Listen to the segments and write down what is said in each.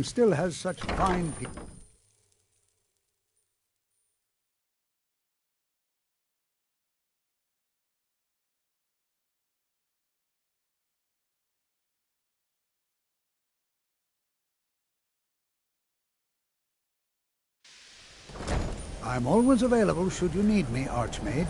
still has such fine people. I'm always available should you need me, Archmage.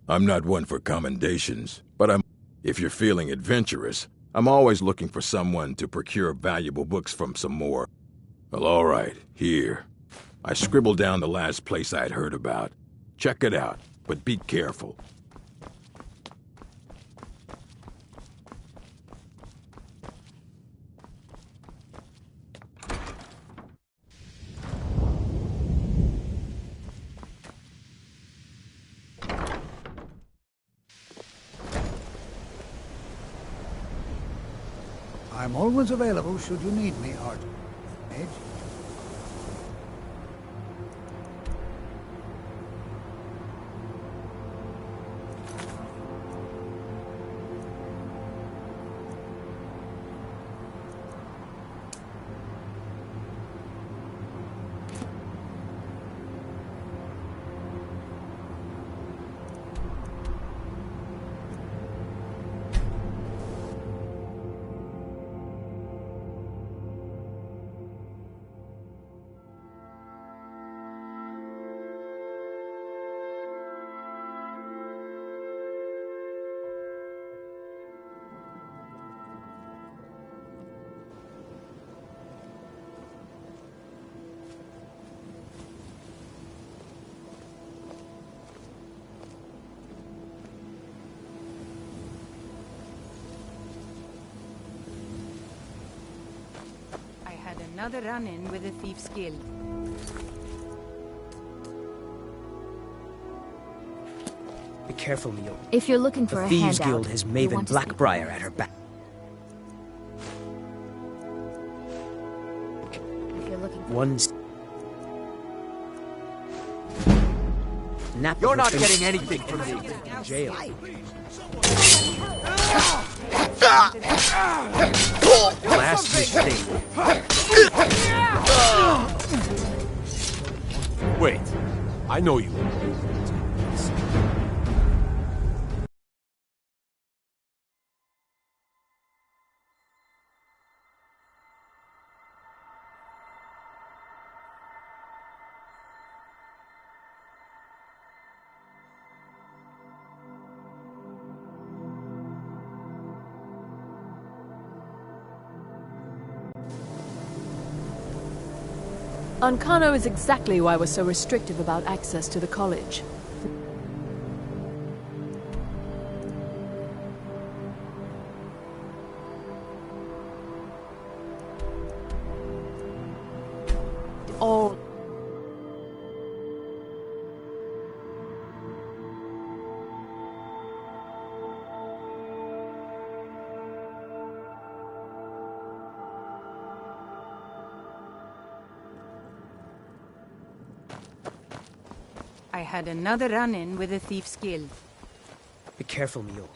I'm not one for commendations, but if you're feeling adventurous, I'm always looking for someone to procure valuable books from some more. Well, all right, here. I scribbled down the last place I'd heard about. Check it out, but be careful. I'm always available should you need me, Archmage. Another run-in with the Thieves' Guild. Be careful, Mio. If you're looking for the a Thieves' handout, Guild has you Maven want to speak Blackbriar with at her back. If you're looking for You're not getting anything from me. Jail. Last mistake. Wait, I know you. Ancano is exactly why we're so restrictive about access to the college. All I had another run-in with the Thieves' Guild. Be careful, Mio.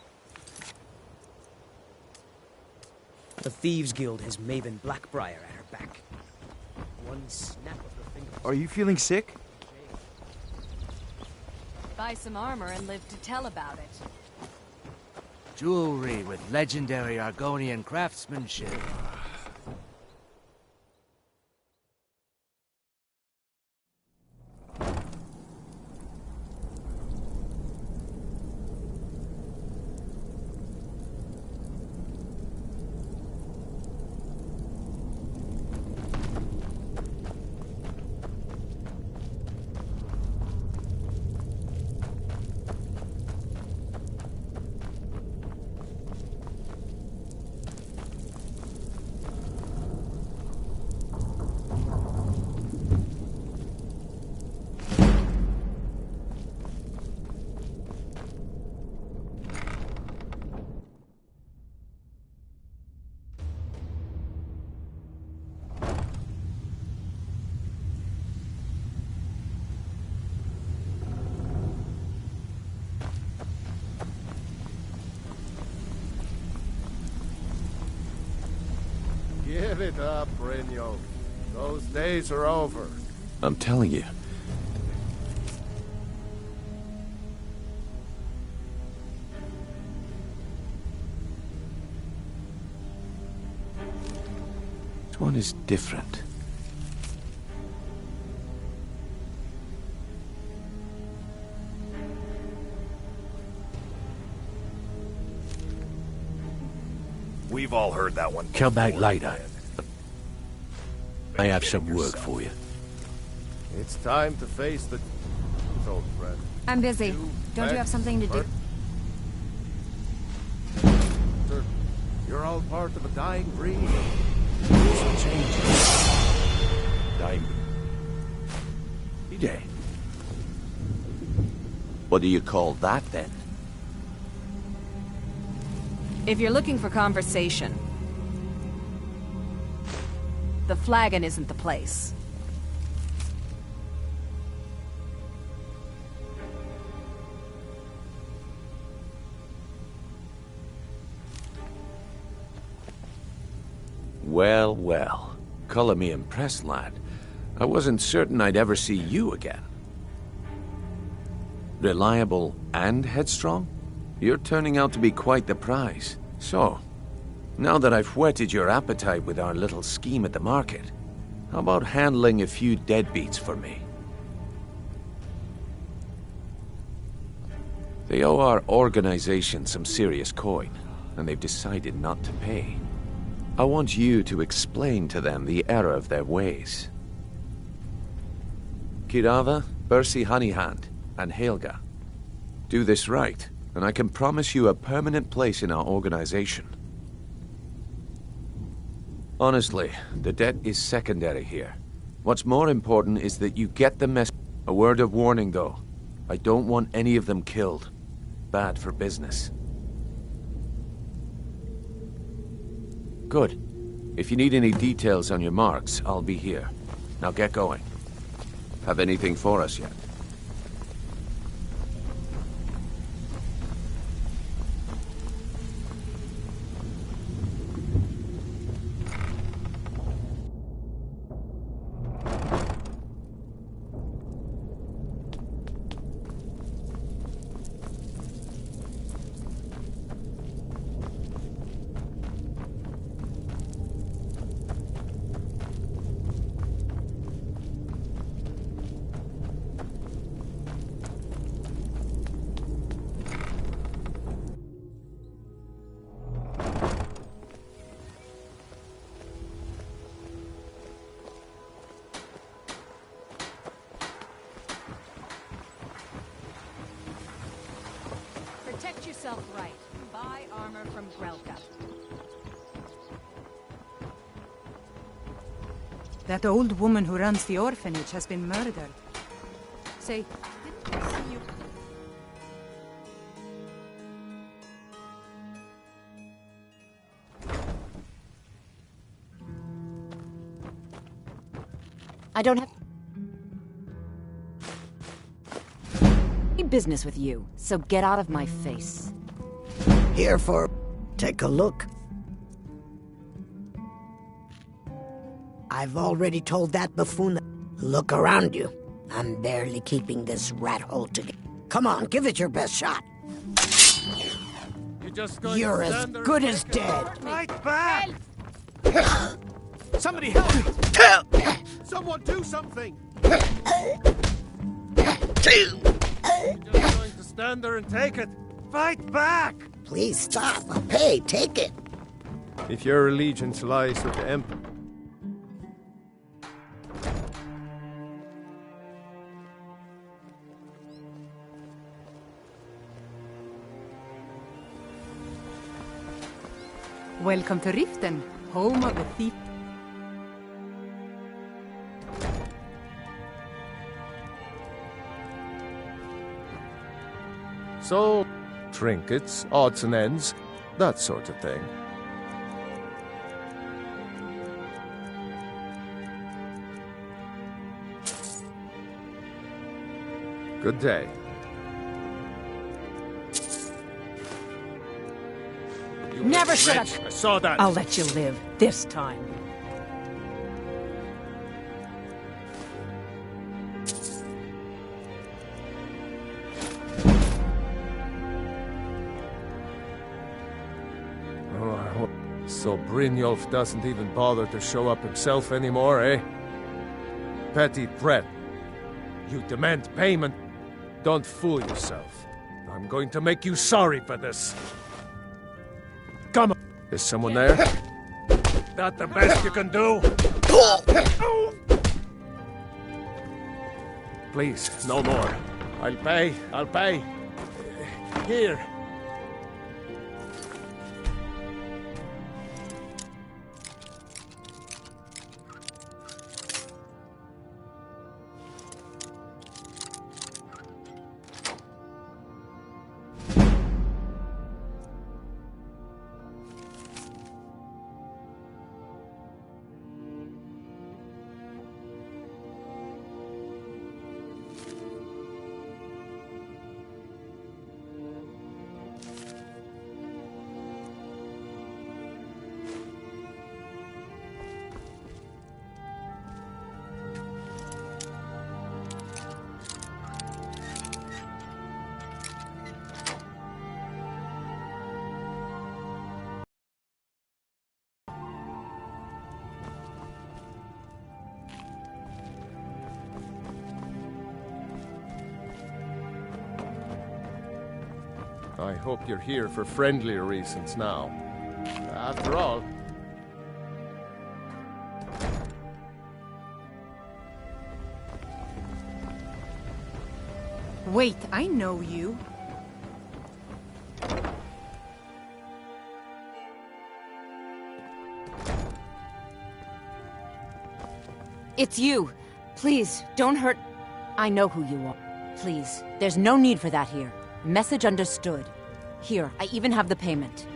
The Thieves' Guild has Maven Blackbriar at her back. One snap of her fingers. Are you feeling sick? Buy some armor and live to tell about it. Jewelry with legendary Argonian craftsmanship. Give it up, Brynjo. Those days are over. I'm telling you. This one is different. We've all heard that one. Come back later. I have some work for you. It's time to face the old friend. I'm busy. Don't you have something to do? Sir, you're all part of a dying breed. Dying. Yeah. What do you call that, then? If you're looking for conversation, the flagon isn't the place. Well, well. Colour me impressed, lad. I wasn't certain I'd ever see you again. Reliable and headstrong? You're turning out to be quite the prize. So, now that I've whetted your appetite with our little scheme at the market, how about handling a few deadbeats for me? They owe our organization some serious coin, and they've decided not to pay. I want you to explain to them the error of their ways. Kirava, Bersi Honeyhand, and Helga. Do this right, and I can promise you a permanent place in our organization. Honestly, the debt is secondary here. What's more important is that you get the message. A word of warning, though. I don't want any of them killed. Bad for business. Good. If you need any details on your marks, I'll be here. Now get going. Have anything for us yet? Protect yourself right. Buy armor from Grelka. That old woman who runs the orphanage has been murdered. Say, didn't I see you? I don't have business with you, so get out of my face. Here for... take a look. I've already told that buffoon... Look around you. I'm barely keeping this rat hole together. Come on, give it your best shot. You're as good as dead. Fight back! Somebody help me! Help! Someone do something! You're just going to stand there and take it. Fight back! Please stop. I'll pay. Take it. If your allegiance lies with the Emperor... Welcome to Riften, home of the thief. So, trinkets, odds and ends, that sort of thing. Good day. Never should have. I saw that. I'll let you live this time. So Brynjolf doesn't even bother to show up himself anymore, eh? Petty threat. You demand payment. Don't fool yourself. I'm going to make you sorry for this. Come on. Is someone there? That the best you can do? Please, no more. I'll pay. Here. I hope you're here for friendlier reasons now. After all... Wait, I know you. It's you. Please, don't hurt... I know who you are. Please, there's no need for that here. Message understood. Here, I even have the payment.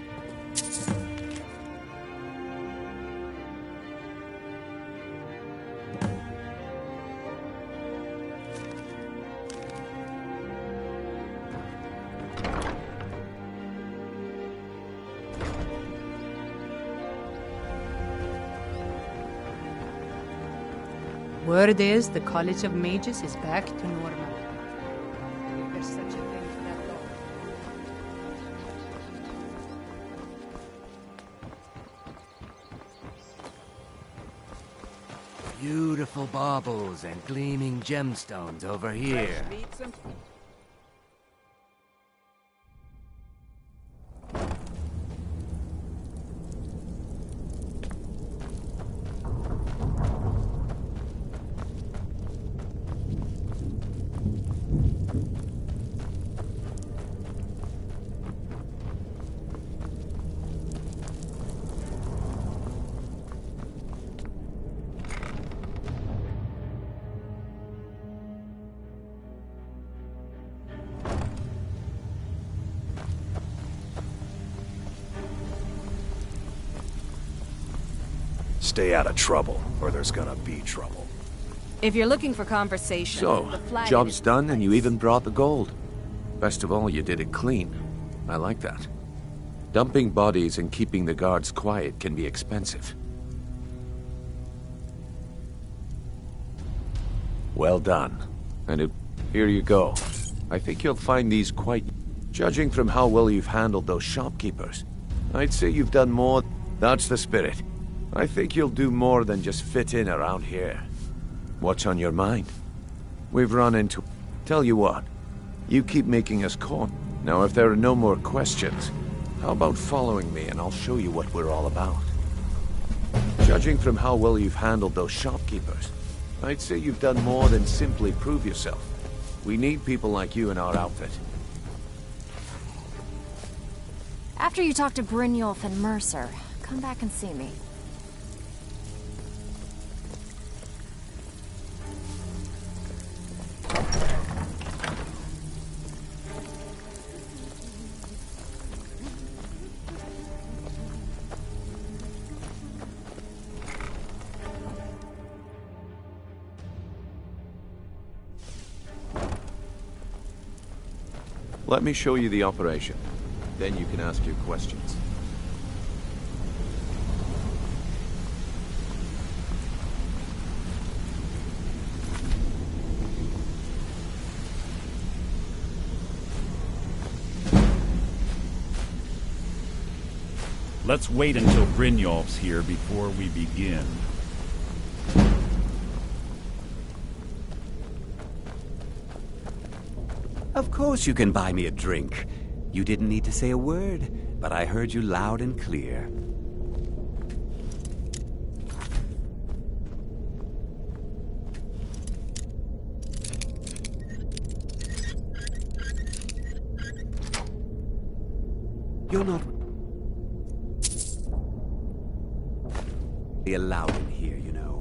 Word is the College of Mages is back to normal. If there's such a thing for that law. Beautiful baubles and gleaming gemstones over here. Stay out of trouble, or there's gonna be trouble. If you're looking for conversation... So, job's done and you even brought the gold. Best of all, you did it clean. I like that. Dumping bodies and keeping the guards quiet can be expensive. Well done. And here you go. I think you'll find these quite... Judging from how well you've handled those shopkeepers, I'd say you've done more... That's the spirit. I think you'll do more than just fit in around here. What's on your mind? We've run into... Tell you what, you keep making us caught. Now if there are no more questions, how about following me and I'll show you what we're all about. Judging from how well you've handled those shopkeepers, I'd say you've done more than simply prove yourself. We need people like you in our outfit. After you talk to Brynjolf and Mercer, come back and see me. Let me show you the operation. Then you can ask your questions. Let's wait until Brynjolf's here before we begin. Of course you can buy me a drink. You didn't need to say a word, but I heard you loud and clear. You're not allowed in here, you know.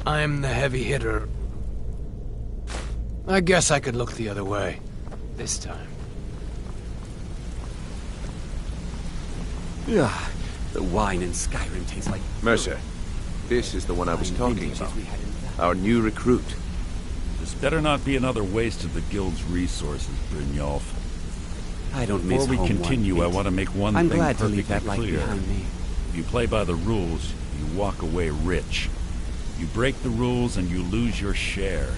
I'm the heavy hitter. I guess I could look the other way. This time. Yeah, the wine in Skyrim tastes like... Mercer, this is the one I was talking about. Our new recruit. This better not be another waste of the Guild's resources, Brynjolf. I don't miss Before we continue, I want to make one I'm thing glad to perfectly leave that light clear. behind me. If you play by the rules, you walk away rich. You break the rules and you lose your share.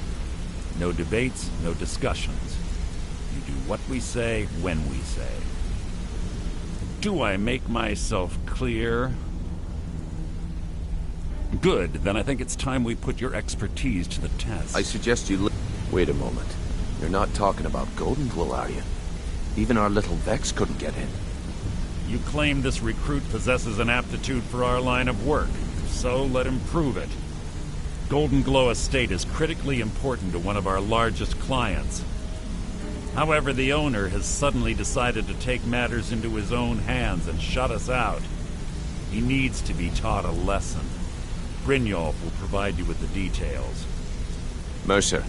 No debates, no discussions. You do what we say, when we say. Do I make myself clear? Good, then I think it's time we put your expertise to the test. I suggest you wait a moment. You're not talking about Golden Glow, are you? Even our little Vex couldn't get in. You claim this recruit possesses an aptitude for our line of work. So let him prove it. Golden Glow Estate is critically important to one of our largest clients. However, the owner has suddenly decided to take matters into his own hands and shut us out. He needs to be taught a lesson. Brynjolf will provide you with the details. Mercer,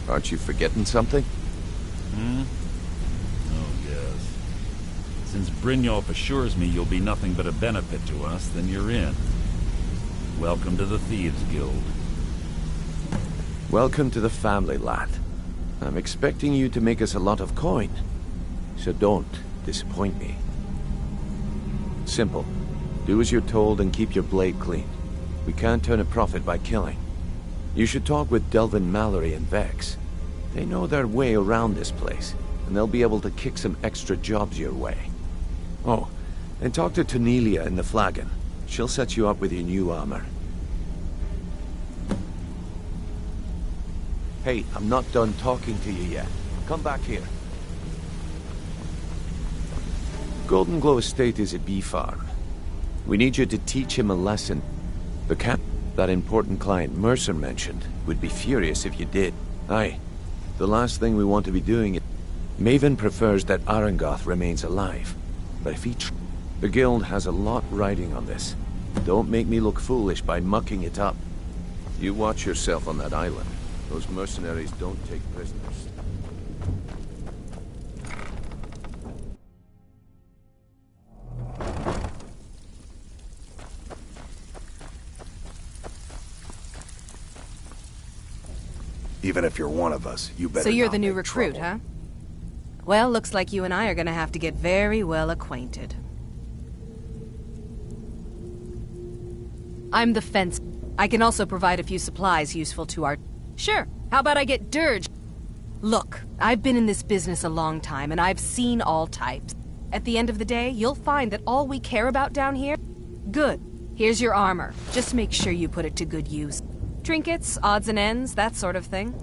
aren't you forgetting something? Oh, yes. Since Brynjolf assures me you'll be nothing but a benefit to us, then you're in. Welcome to the Thieves Guild. Welcome to the family, lad. I'm expecting you to make us a lot of coin. So don't disappoint me. Simple. Do as you're told and keep your blade clean. We can't turn a profit by killing. You should talk with Delvin Mallory and Vex. They know their way around this place, and they'll be able to kick some extra jobs your way. Oh, and talk to Tonelia in the Flagon. She'll set you up with your new armor. Hey, I'm not done talking to you yet. Come back here. Golden Glow Estate is a bee farm. We need you to teach him a lesson. The cat that important client Mercer mentioned would be furious if you did. Aye. The last thing we want to be doing is... Maven prefers that Arangoth remains alive. But if he... The Guild has a lot riding on this. Don't make me look foolish by mucking it up. You watch yourself on that island. Those mercenaries don't take prisoners. Even if you're one of us, you better So you're not the new make recruit, trouble. huh? Well, looks like you and I are gonna have to get very well acquainted. I'm the fence. I can also provide a few supplies useful to our... Sure, how about I get dirge? Look, I've been in this business a long time, and I've seen all types. At the end of the day, you'll find that all we care about down here... Good. Here's your armor. Just make sure you put it to good use. Trinkets, odds and ends, that sort of thing.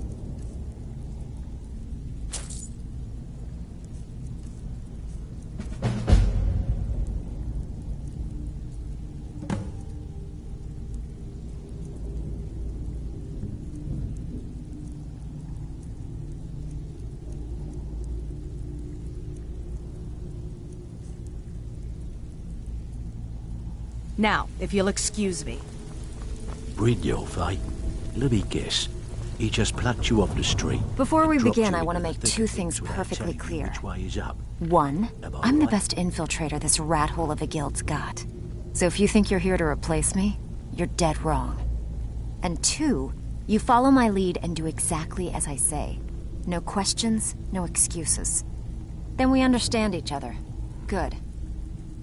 Now, if you'll excuse me. Brynjolf, eh? Let me guess. He just plucked you off the street. Before we dropped begin, you I into want to the make thick two of things without perfectly telling you clear. Which way is up? One, Am I I'm the right? best infiltrator this rat hole of a guild's got. So if you think you're here to replace me, you're dead wrong. And two, you follow my lead and do exactly as I say. No questions, no excuses. Then we understand each other. Good.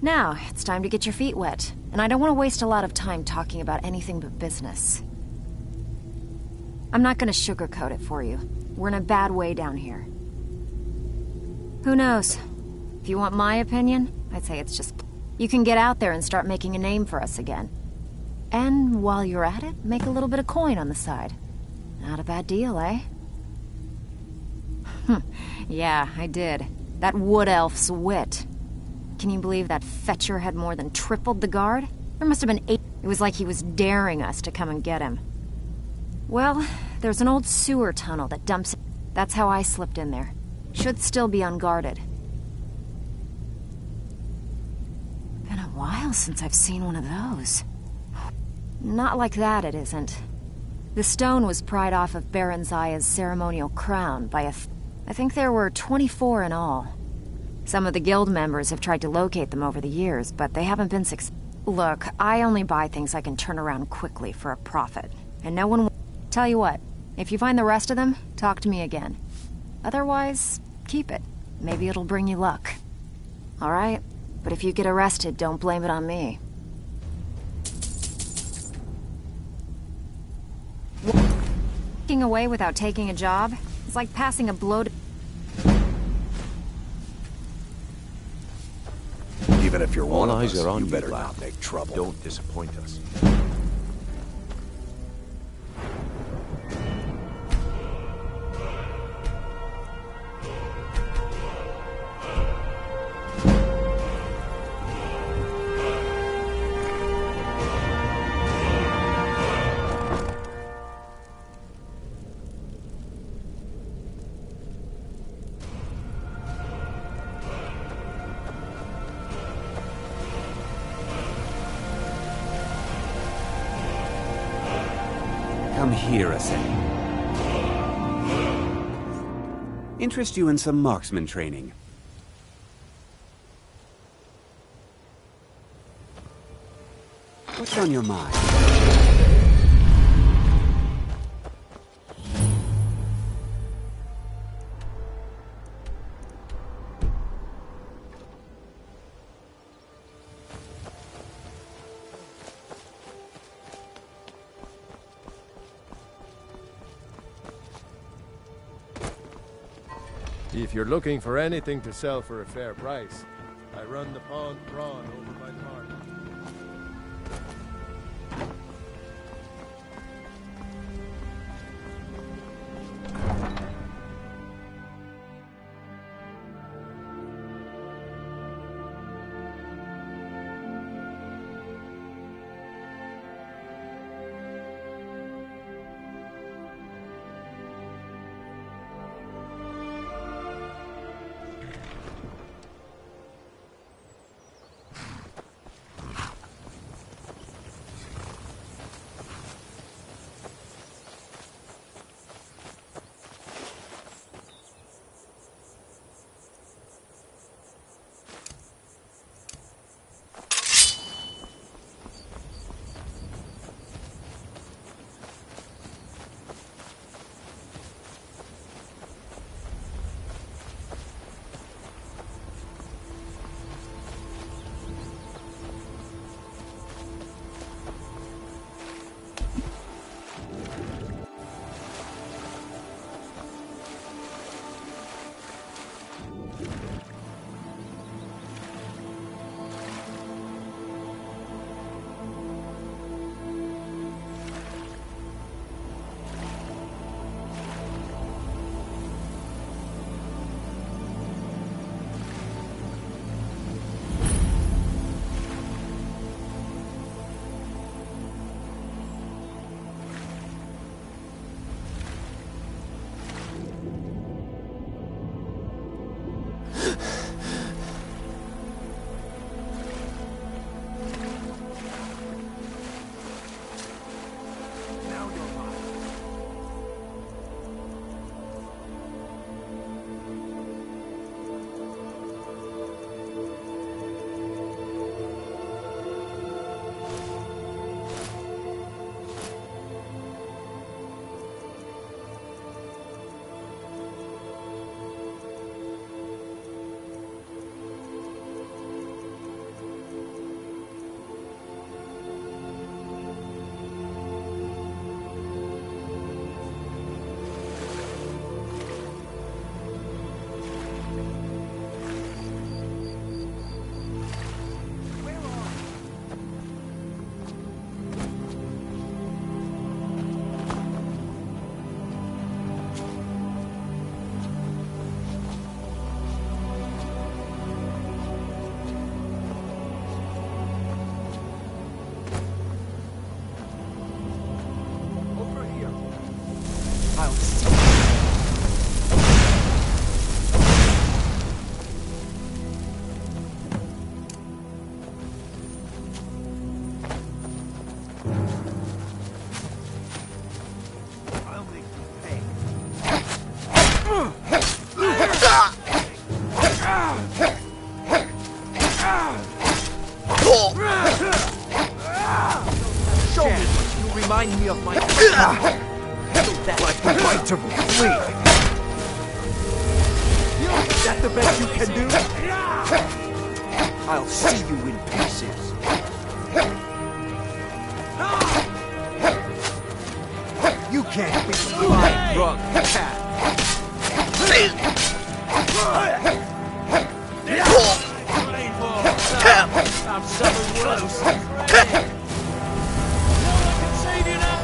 Now, it's time to get your feet wet. And I don't want to waste a lot of time talking about anything but business. I'm not gonna sugarcoat it for you. We're in a bad way down here. Who knows? If you want my opinion, I'd say it's just... You can get out there and start making a name for us again. And while you're at it, make a little bit of coin on the side. Not a bad deal, eh? Yeah, I did. That wood elf's wit. Can you believe that fetcher had more than tripled the guard? There must have been 8. It was like he was daring us to come and get him. Well, there's an old sewer tunnel that dumps... That's how I slipped in there. Should still be unguarded. Been a while since I've seen one of those. Not like that, it isn't. The stone was pried off of Baron Zaya's ceremonial crown by I think there were 24 in all. Some of the guild members have tried to locate them over the years, but they haven't been Look, I only buy things I can turn around quickly for a profit. And no one... Tell you what, if you find the rest of them, talk to me again. Otherwise, keep it. Maybe it'll bring you luck. All right? But if you get arrested, don't blame it on me. Walking away without taking a job is like passing a bloated... Even if you're All one of eyes us, are on you you, better lad. not make trouble. Don't disappoint us. Come here a second. Interest you in some marksman training. What's on your mind? If you're looking for anything to sell for a fair price, I run the pawn prawn over by the market. remind me of my... Like the right to flee. Is that the best you can do? I'll see you in pieces. You can't beat the blind drunk cat. I'm something close. No one can save you now.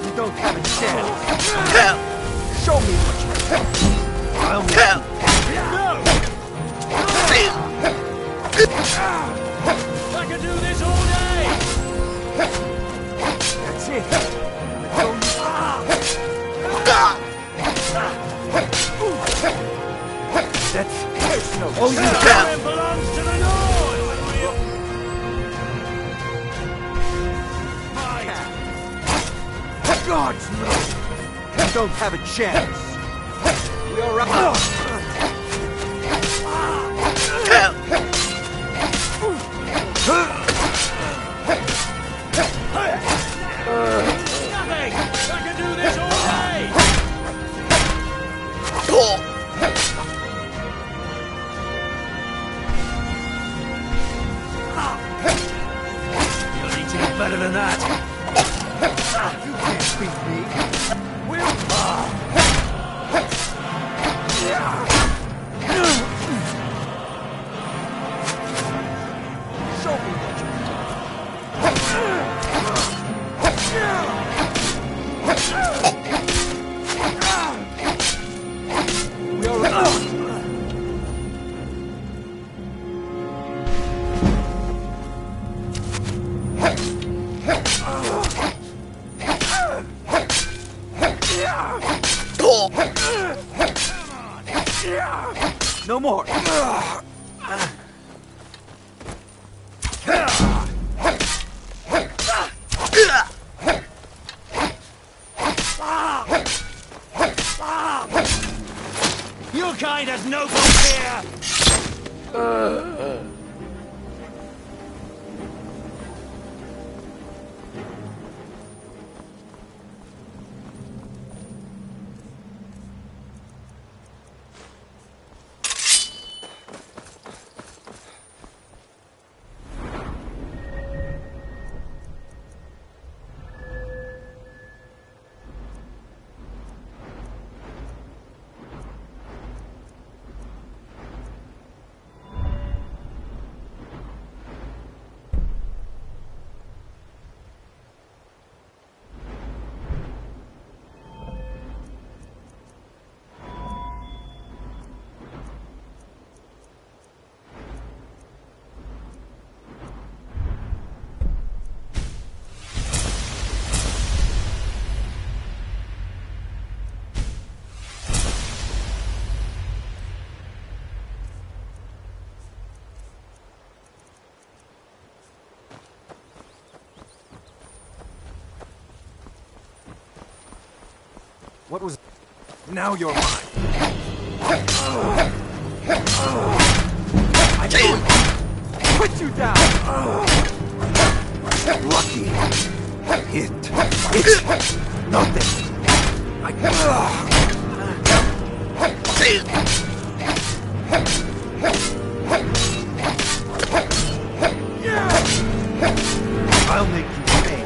You don't have a chance. Show me what you can. I'll make you. No! I can do this all day! That's it. That's personal. Oh, you can! Belongs to the North! Gods, no! You don't have a chance. We are right. Nothing! I can do this all day! You'll need to get better than that. You can't beat me. We'll... Show me what you can. We are... No more. Your kind has no fear. What was... Now you're mine. I can't put you down. Lucky. It's nothing. I'll make you pay.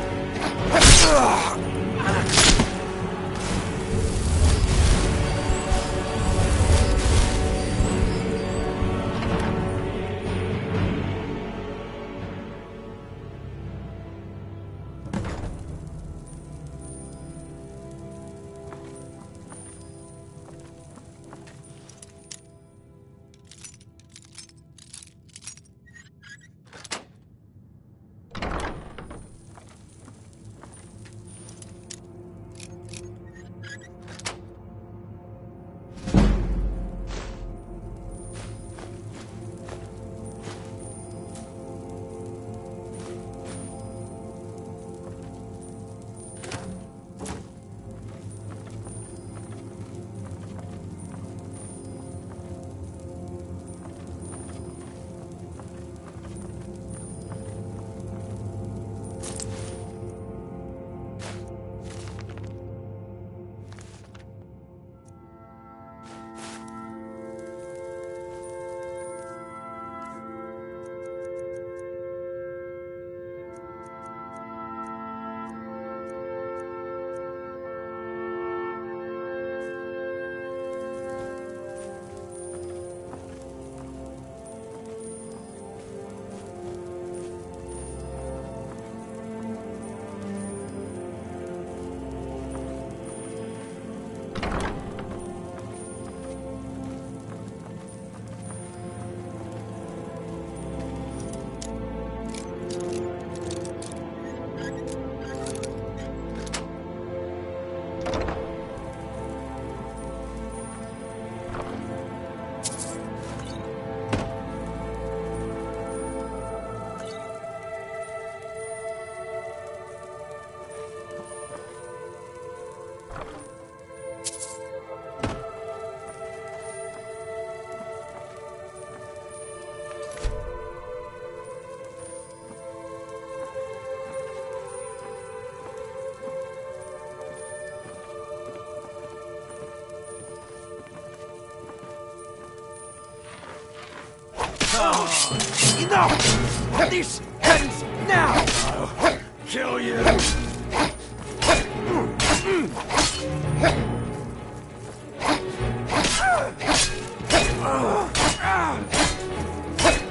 Enough! This ends now! I'll kill you!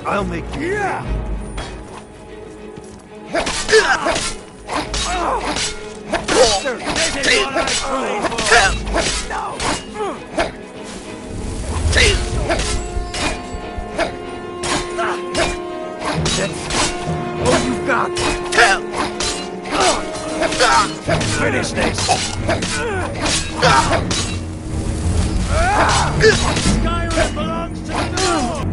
I'll make you. This is what I prayed for! No! That's all you've got! Finish this! Skyrim belongs to the North!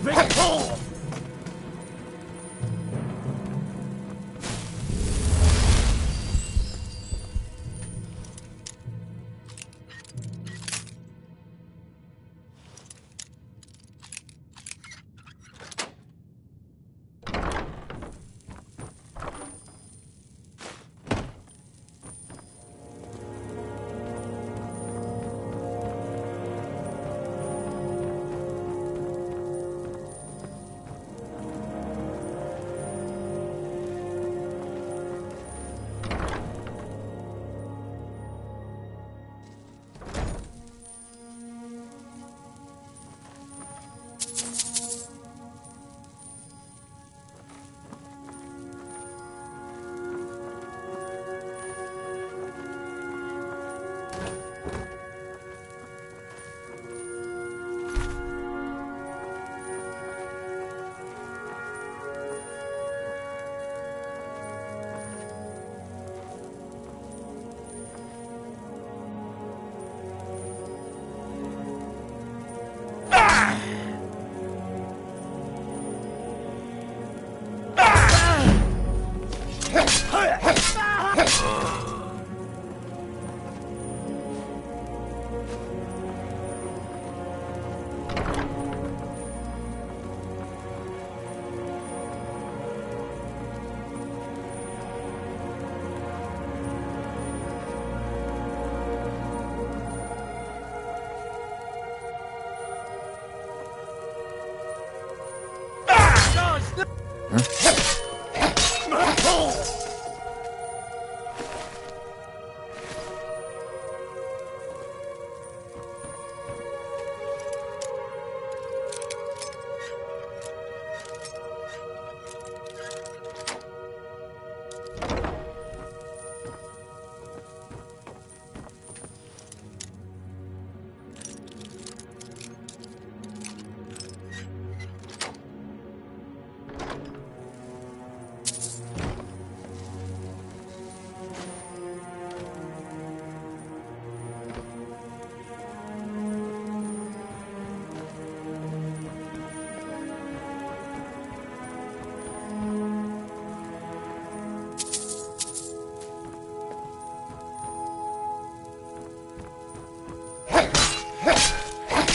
Victor!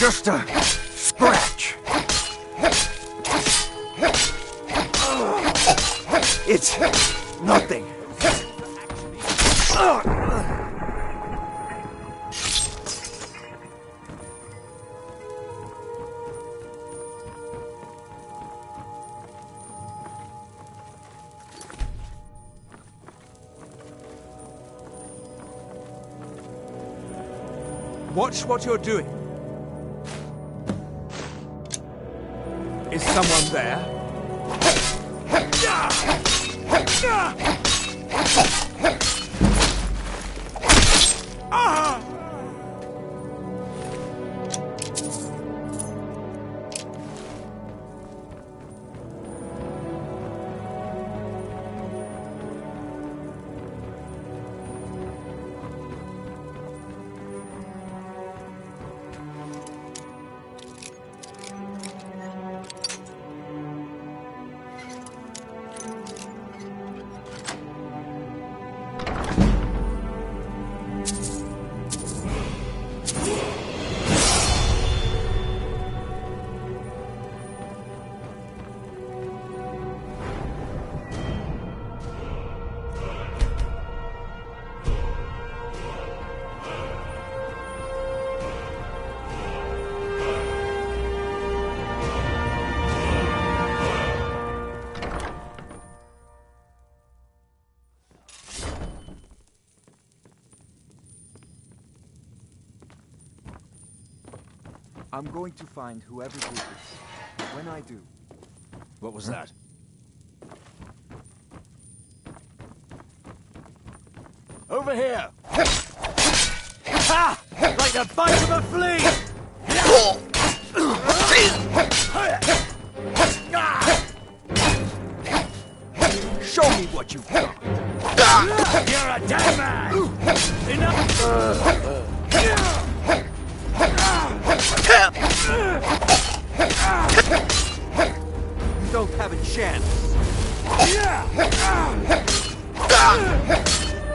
Just a scratch. It's nothing. Watch what you're doing. Is someone there? I'm going to find whoever did this. When I do... What was that? Over here! Ha! Like the bite of a flea! Show me what you've got! You're a dead man! Enough! You don't have a chance!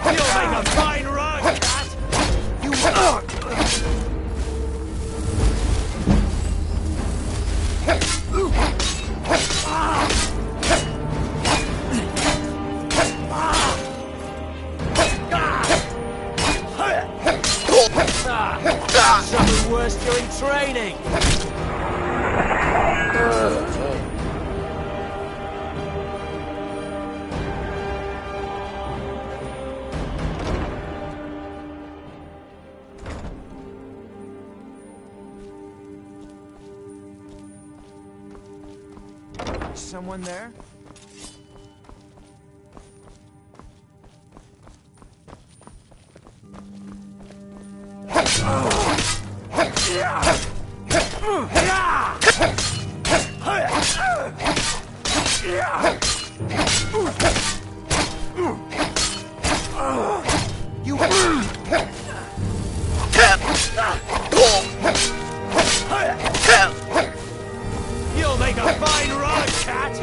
You'll make a fine rug, cat! You... Something worse during training! Someone there? You'll make a fine rug, cat!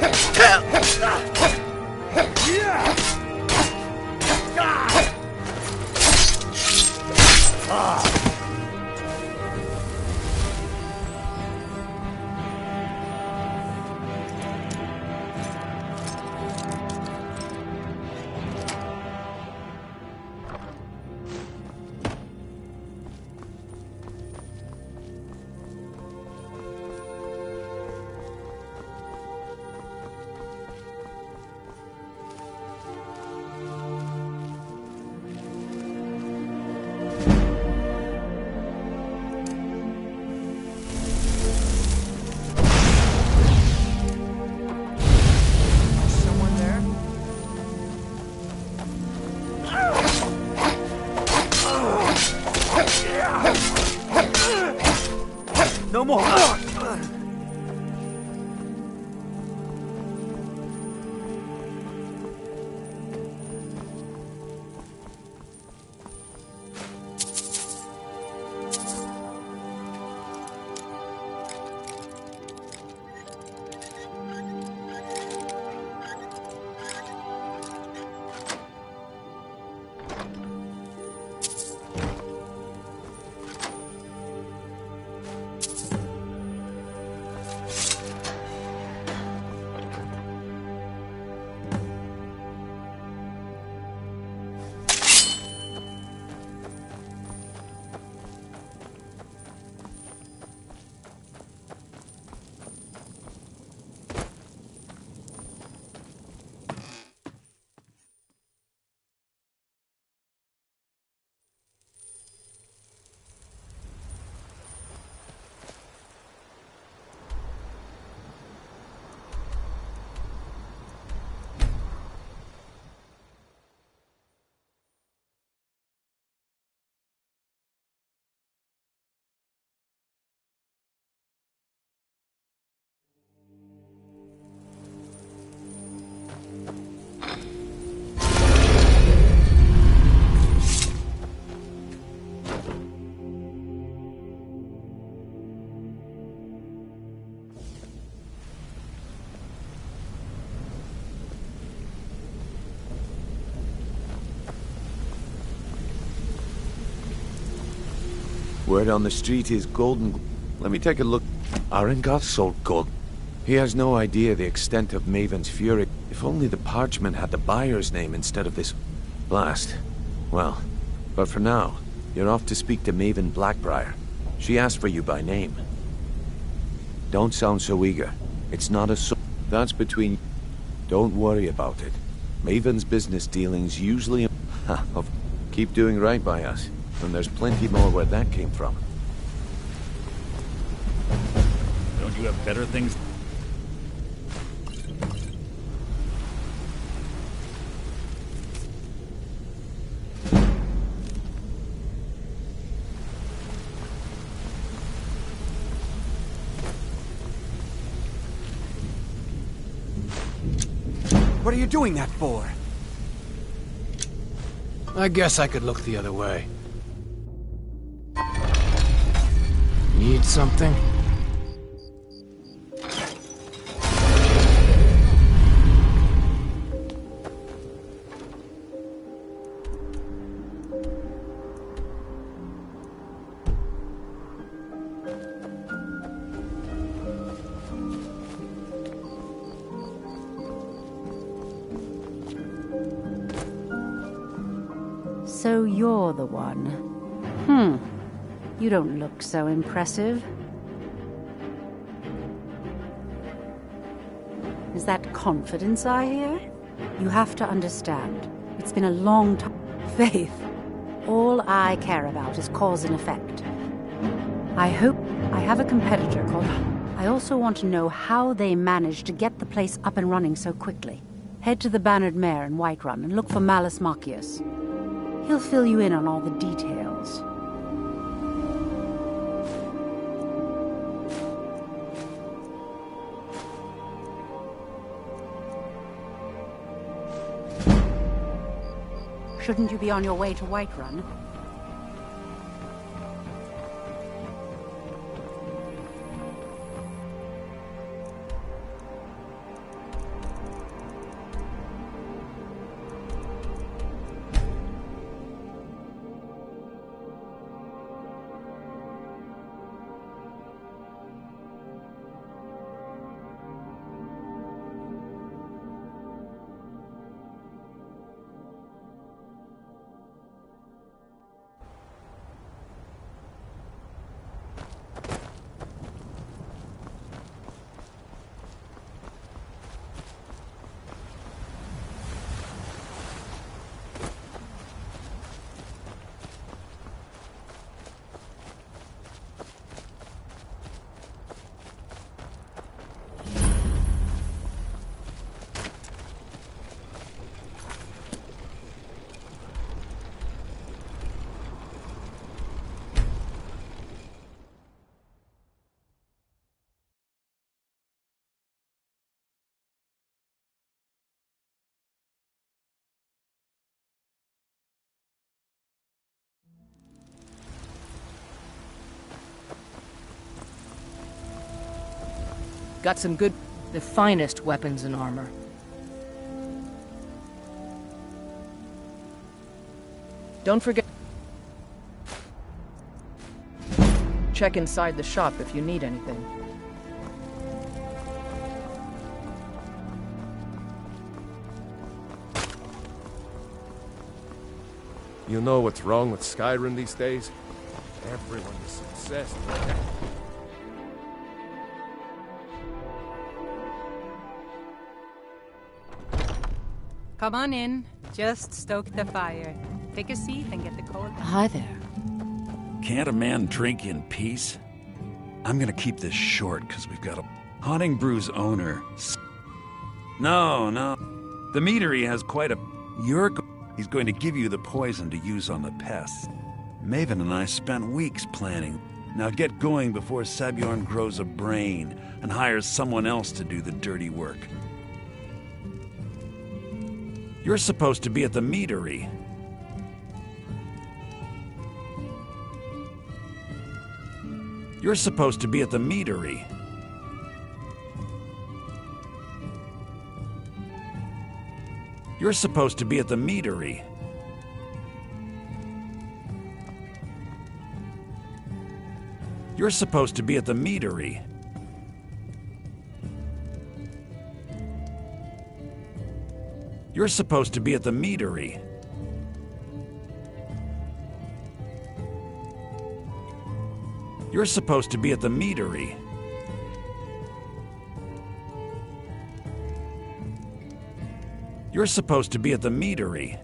No more! Word on the street is Golden... Let me take a look. Arengoth sold gold. He has no idea the extent of Maven's fury. If only the parchment had the buyer's name instead of this... blast. Well, but for now, you're off to speak to Maven Blackbriar. She asked for you by name. Don't sound so eager. It's not a that's between... Don't worry about it. Maven's business dealings usually... Keep doing right by us. And there's plenty more where that came from. Don't you have better things? What are you doing that for? I guess I could look the other way. Need something? So you're the one. You don't look so impressive. Is that confidence I hear? You have to understand. It's been a long time. Faith. All I care about is cause and effect. I hope I have a competitor called... I also want to know how they managed to get the place up and running so quickly. Head to the Bannered Mare in Whiterun and look for Malus Macius. He'll fill you in on all the details. Shouldn't you be on your way to Whiterun? Got some good, the finest weapons and armor. Don't forget... Check inside the shop if you need anything. You know what's wrong with Skyrim these days? Everyone is obsessed with it. Come on in. Just stoke the fire. Take a seat and get the cold... Hi there. Can't a man drink in peace? I'm gonna keep this short, because we've got a... Haunting Brew's owner... No. The meadery has quite a... He's going to give you the poison to use on the pests. Maven and I spent weeks planning. Now get going before Sabjorn grows a brain and hires someone else to do the dirty work. You're supposed to be at the meadery. You're supposed to be at the meadery. You're supposed to be at the meadery. You're supposed to be at the meadery. You're supposed to be at the meadery. You're supposed to be at the meadery. You're supposed to be at the meadery.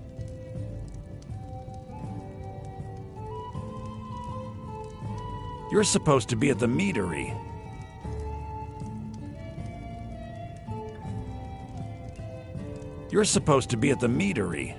You're supposed to be at the meadery. You're supposed to be at the meadery.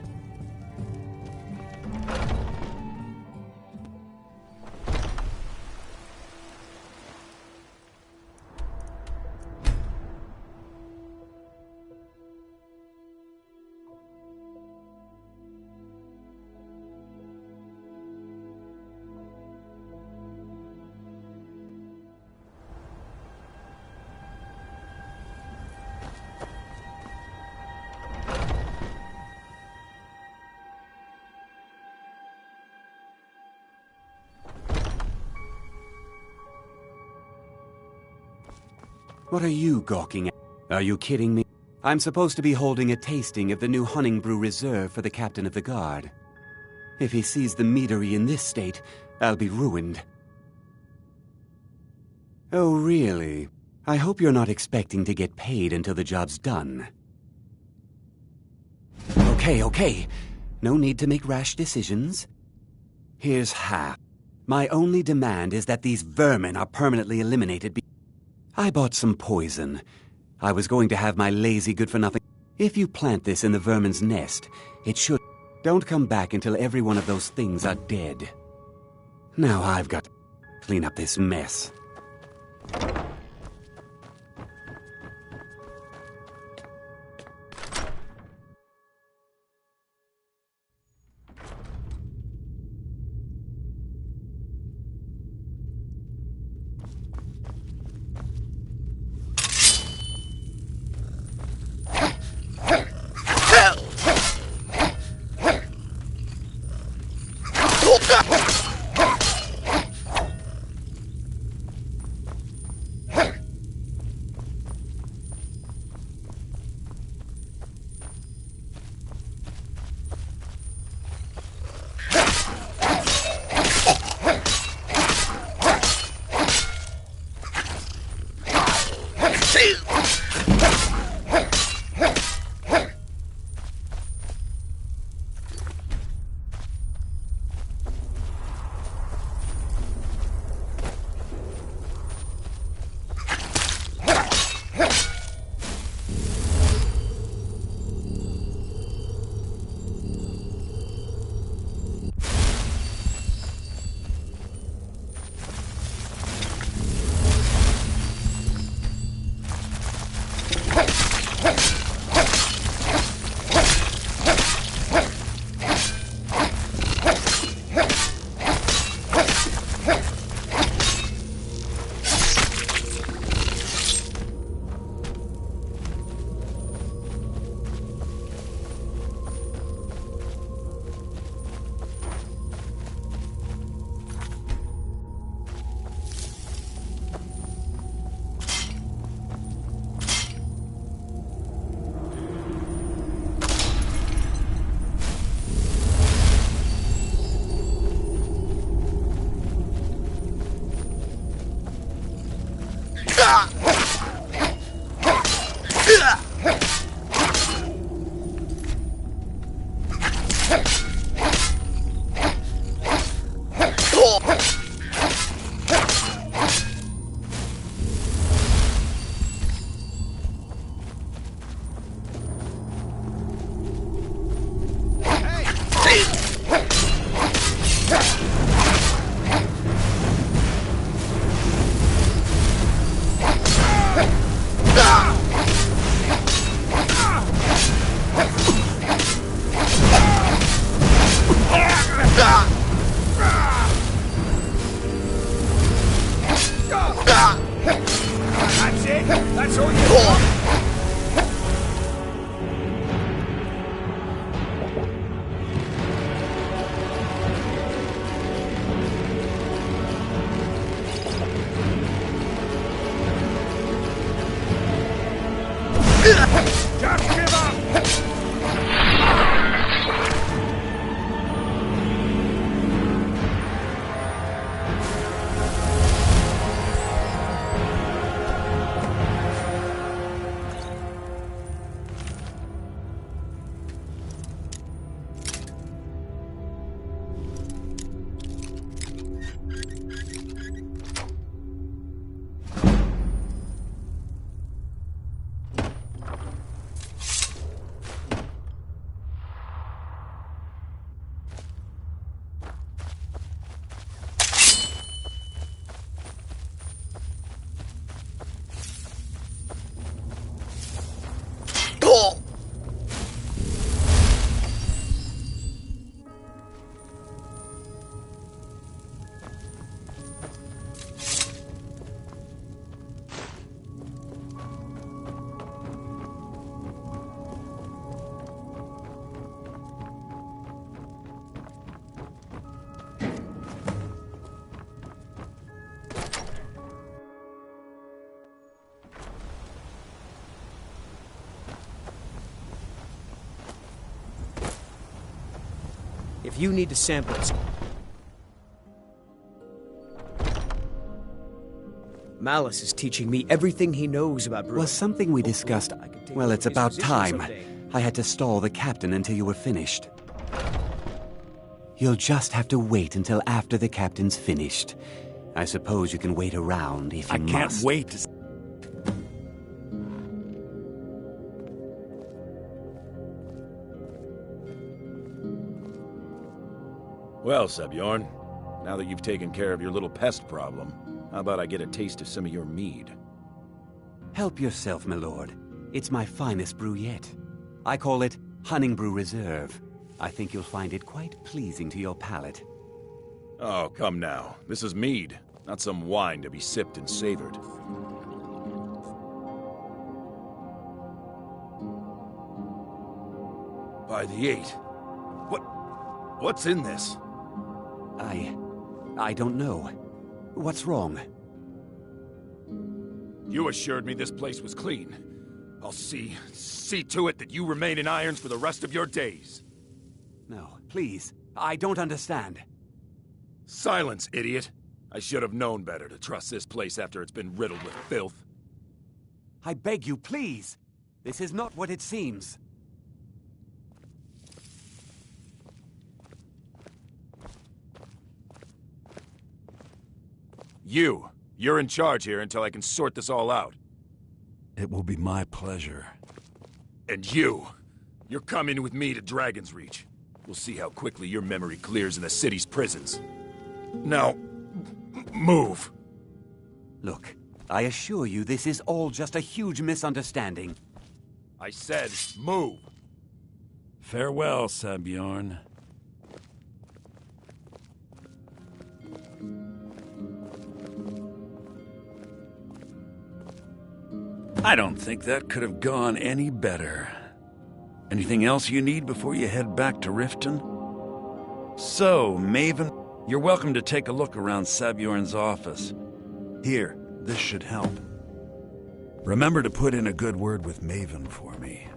What are you gawking at? Are you kidding me? I'm supposed to be holding a tasting of the new Hunting Brew Reserve for the Captain of the Guard. If he sees the meadery in this state, I'll be ruined. Oh, really? I hope you're not expecting to get paid until the job's done. Okay. No need to make rash decisions. Here's half. My only demand is that these vermin are permanently eliminated. I bought some poison. I was going to have my lazy good-for-nothing. If you plant this in the vermin's nest, it should... Don't come back until every one of those things are dead. Now I've got to clean up this mess. If you need to sample it... Malice is teaching me everything he knows about brewing. Was something we discussed... Well, it's about time. I had to stall the captain until you were finished. You'll just have to wait until after the captain's finished. I suppose you can wait around if you must. I can't wait to... Well, Sebjorn, now that you've taken care of your little pest problem, how about I get a taste of some of your mead? Help yourself, my lord. It's my finest brew yet. I call it Hunting Brew Reserve. I think you'll find it quite pleasing to your palate. Oh, come now. This is mead, not some wine to be sipped and savored. By the 8. What's in this? I don't know. What's wrong? You assured me this place was clean. I'll see to it that you remain in irons for the rest of your days. No, please. I don't understand. Silence, idiot. I should have known better to trust this place after it's been riddled with filth. I beg you, please. This is not what it seems. You're in charge here until I can sort this all out. It will be my pleasure. And you're coming with me to Dragon's Reach. We'll see how quickly your memory clears in the city's prisons. Now, move. Look, I assure you this is all just a huge misunderstanding. I said, move. Farewell, Sebjorn. I don't think that could have gone any better. Anything else you need before you head back to Riften? So, Maven, you're welcome to take a look around Sebjorn's office. Here, this should help. Remember to put in a good word with Maven for me.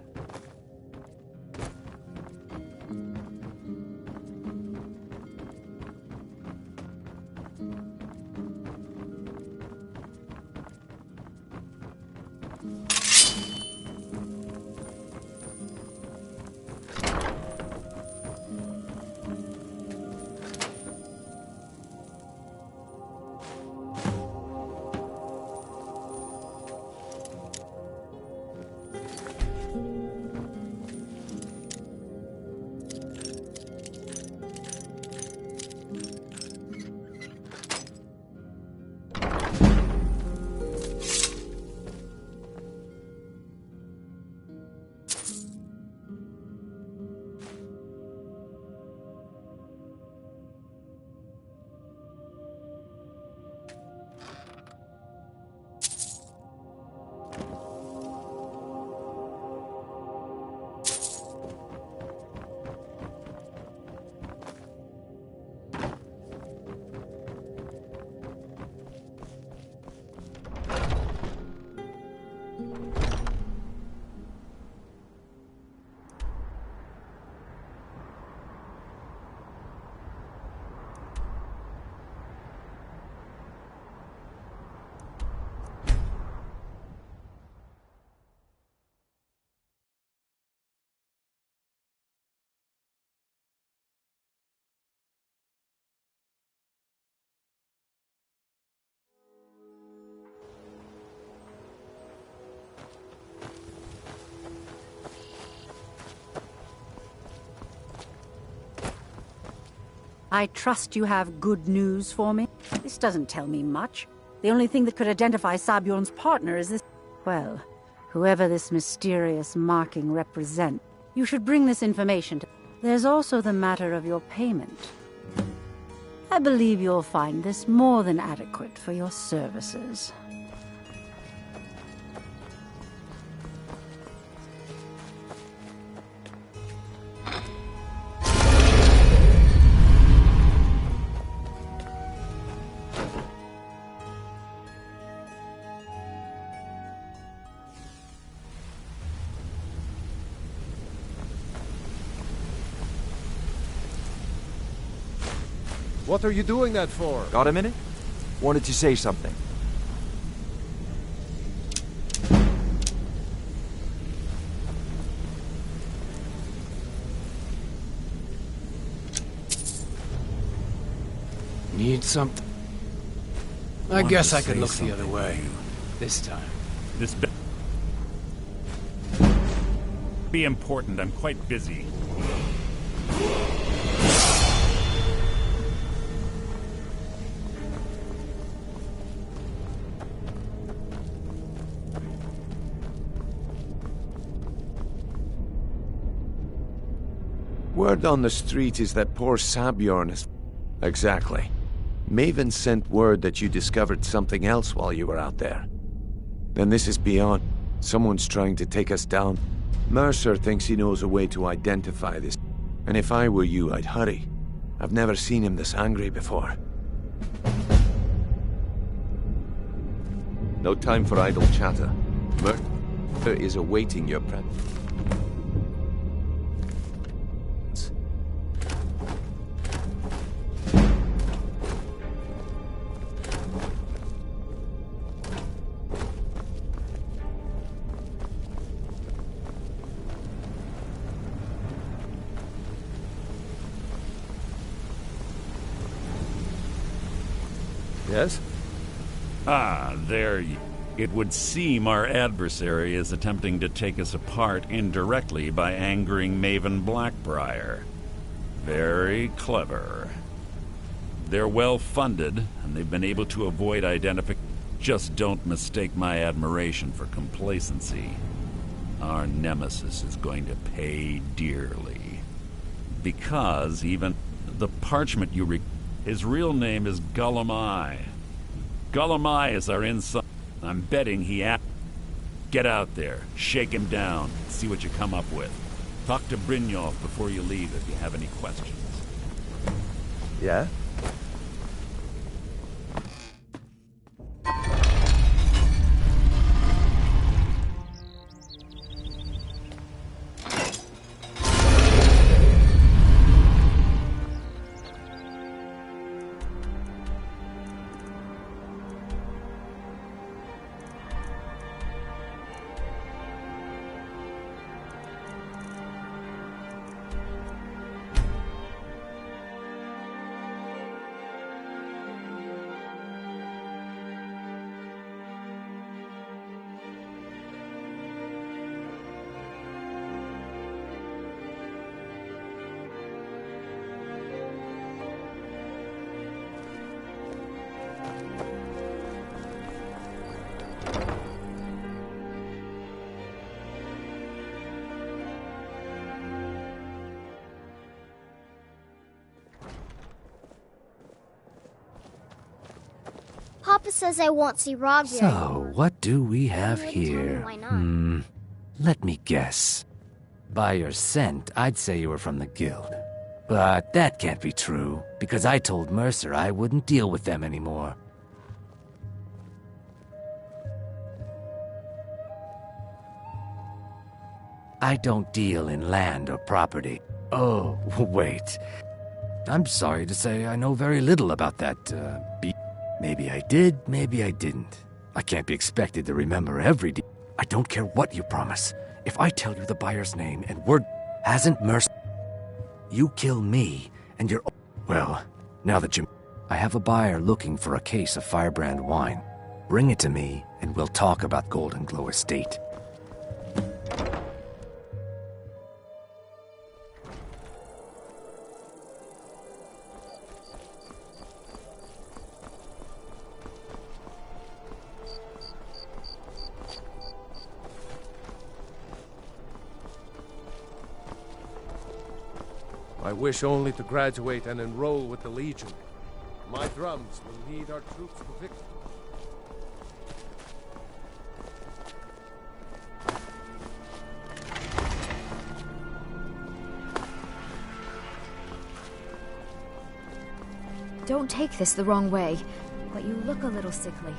I trust you have good news for me. This doesn't tell me much. The only thing that could identify Sabjorn's partner is this... Well, whoever this mysterious marking represents. You should bring this information to... There's also the matter of your payment. I believe you'll find this more than adequate for your services. What are you doing that for? Got a minute? Wanted to say something. Need something? I guess I could look the other way. This time. This be important. I'm quite busy. Word on the street is that poor Sabjorn is... Exactly. Maven sent word that you discovered something else while you were out there. Then this is beyond. Someone's trying to take us down. Mercer thinks he knows a way to identify this. And if I were you, I'd hurry. I've never seen him this angry before. No time for idle chatter. Mercer is awaiting your presence. Yes? Ah, there you... It would seem our adversary is attempting to take us apart indirectly by angering Maven Blackbriar. Very clever. They're well funded, and they've been able to avoid identification. Just don't mistake my admiration for complacency. Our nemesis is going to pay dearly. Because even the parchment you his real name is Gullum-Eye. Gullum-Eye is our inside. I'm betting he Get out there, shake him down, see what you come up with. Talk to Brynjolf before you leave if you have any questions. Yeah? Papa says I won't see Rob here anymore. So, what do we have here? Why not? Let me guess. By your scent, I'd say you were from the guild. But that can't be true, because I told Mercer I wouldn't deal with them anymore. I don't deal in land or property. Oh, wait. I'm sorry to say I know very little about that, Maybe I did, maybe I didn't. I can't be expected to remember every detail. I don't care what you promise. If I tell you the buyer's name and word hasn't Mercer, you kill me and you're... Well, now that you... I have a buyer looking for a case of Firebrand wine. Bring it to me and we'll talk about Golden Glow Estate. I wish only to graduate and enroll with the Legion. My drums will lead our troops to victory. Don't take this the wrong way, but you look a little sickly.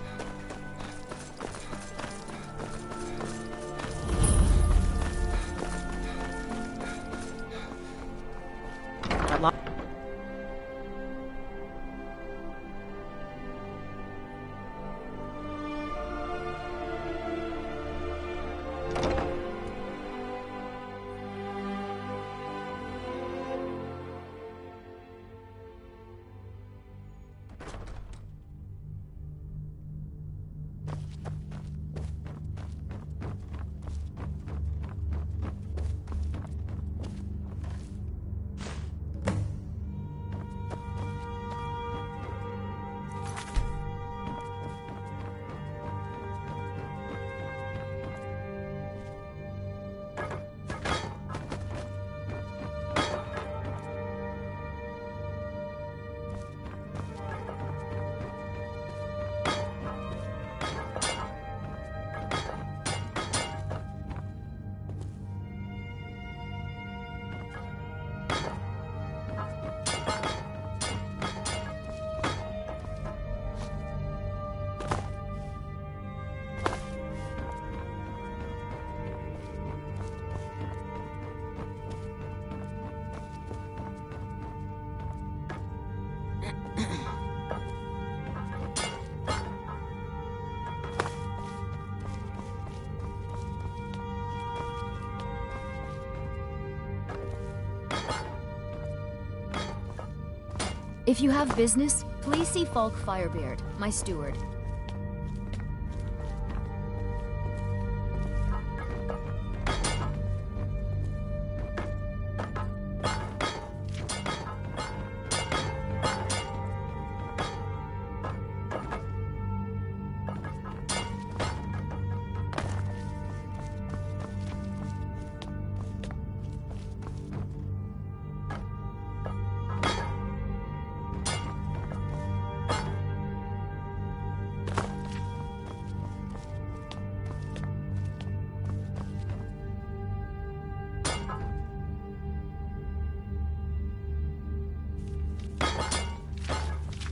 If you have business, please see Falk Firebeard, my steward.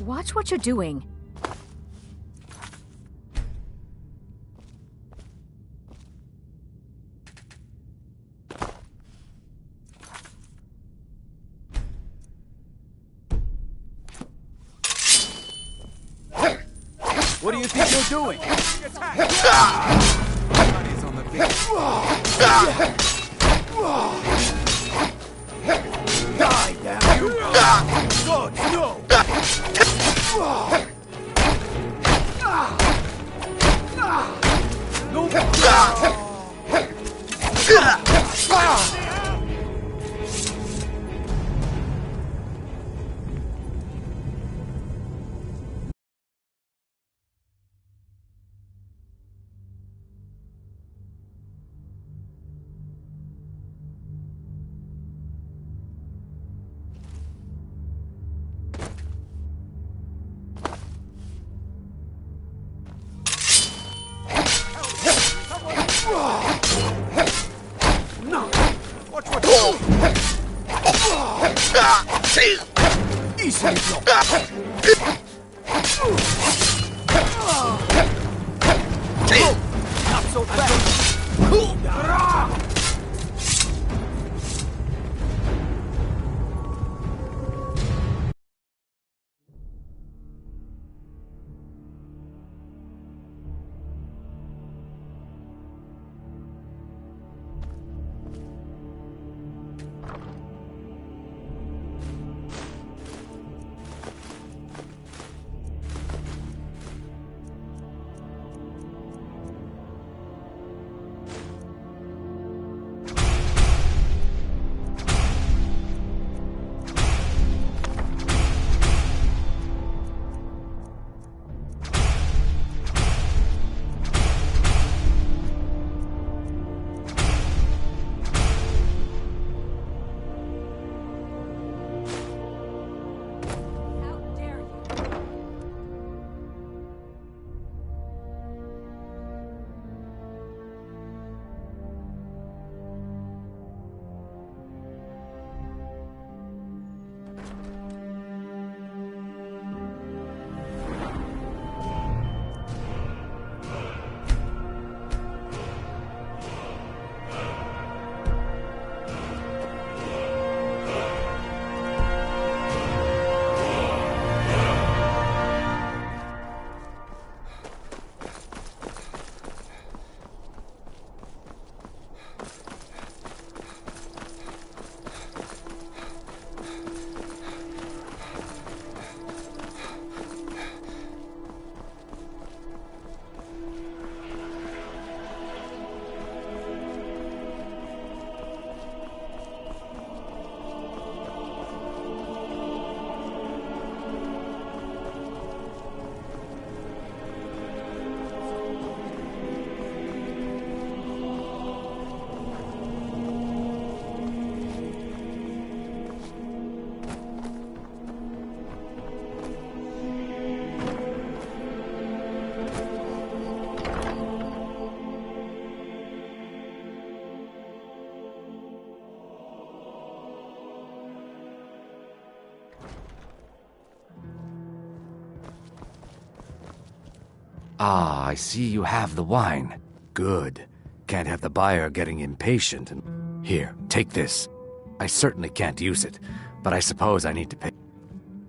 Watch what you're doing. What do you think you're doing? Somebody's on the beach. Die, damn you! Good, no! Easily blocked. Not so fast. Ah, I see you have the wine. Good. Can't have the buyer getting impatient and... Here, take this. I certainly can't use it, but I suppose I need to pay.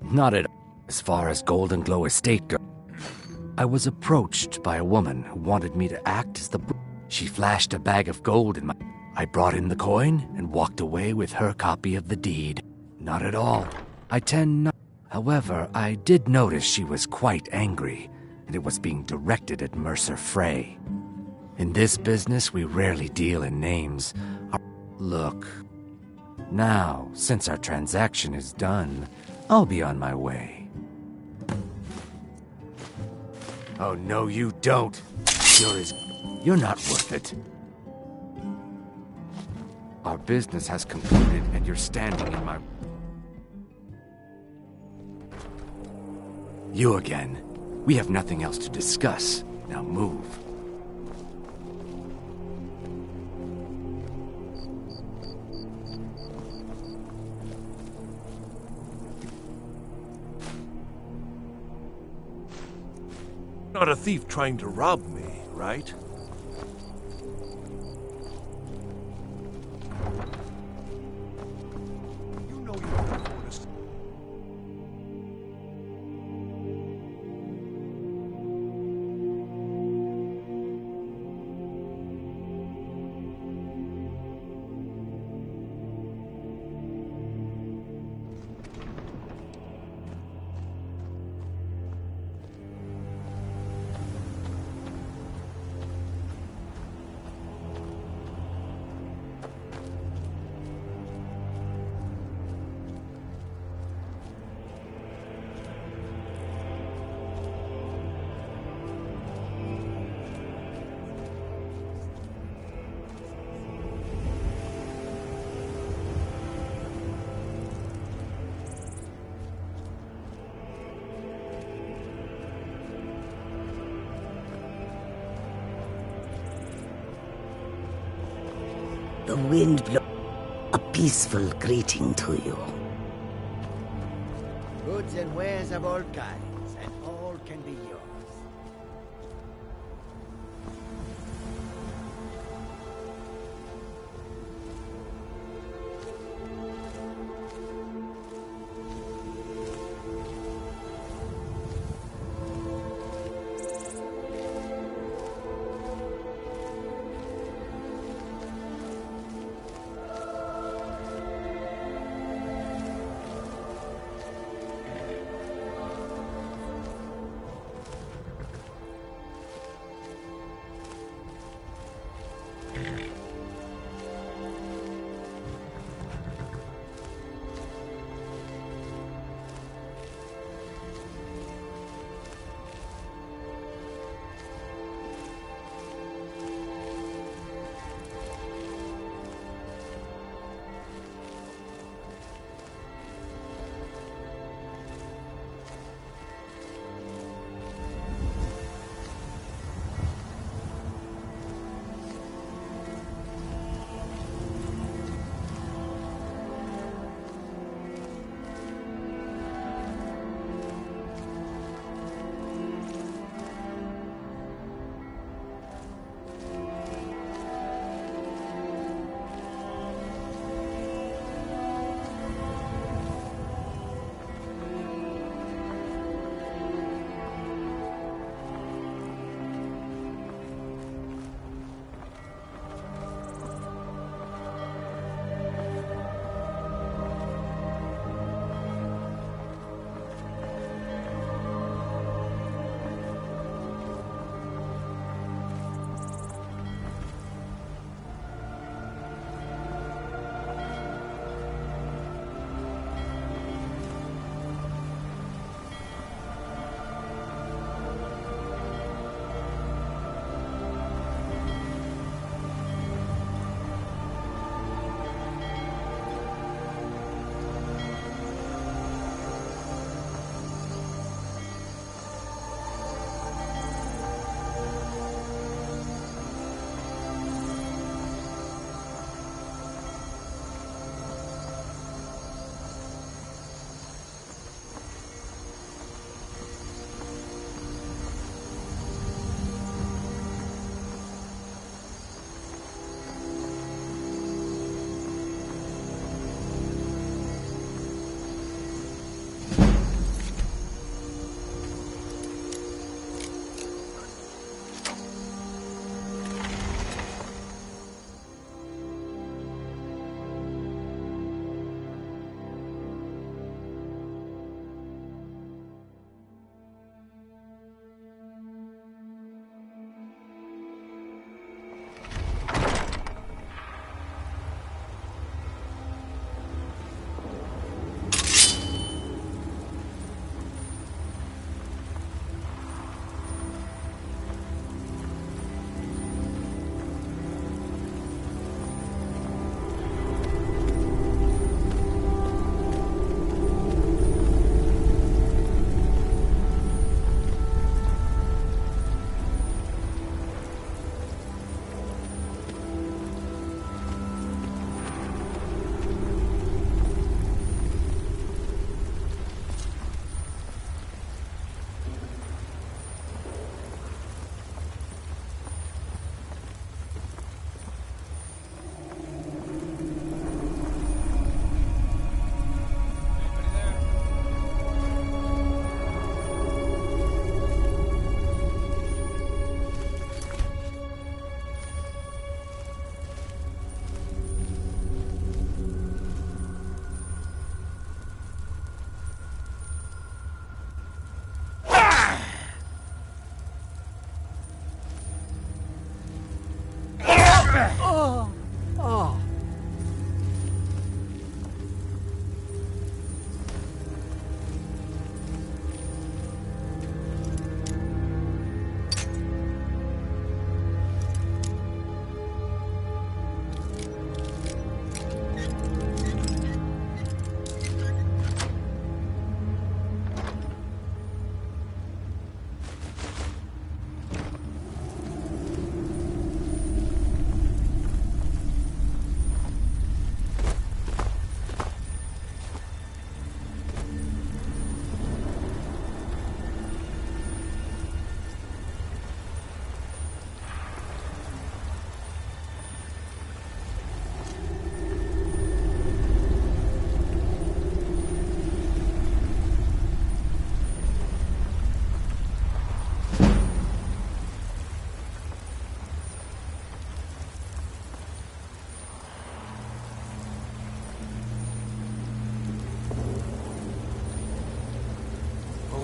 Not at all. As far as Golden Glow Estate goes, I was approached by a woman who wanted me to act as the... She flashed a bag of gold in my... I brought in the coin and walked away with her copy of the deed. Not at all. I tend not... However, I did notice she was quite angry, and it was being directed at Mercer Frey. In this business, we rarely deal in names. Look, now, since our transaction is done, I'll be on my way. Oh, no, you don't. You're not worth it. Our business has concluded, and you're standing in my... You again. We have nothing else to discuss. Now move. Not a thief trying to rob me, right? You know you can afford us. The wind blows a peaceful greeting to you. Goods and wares of all kinds, and all can be yours.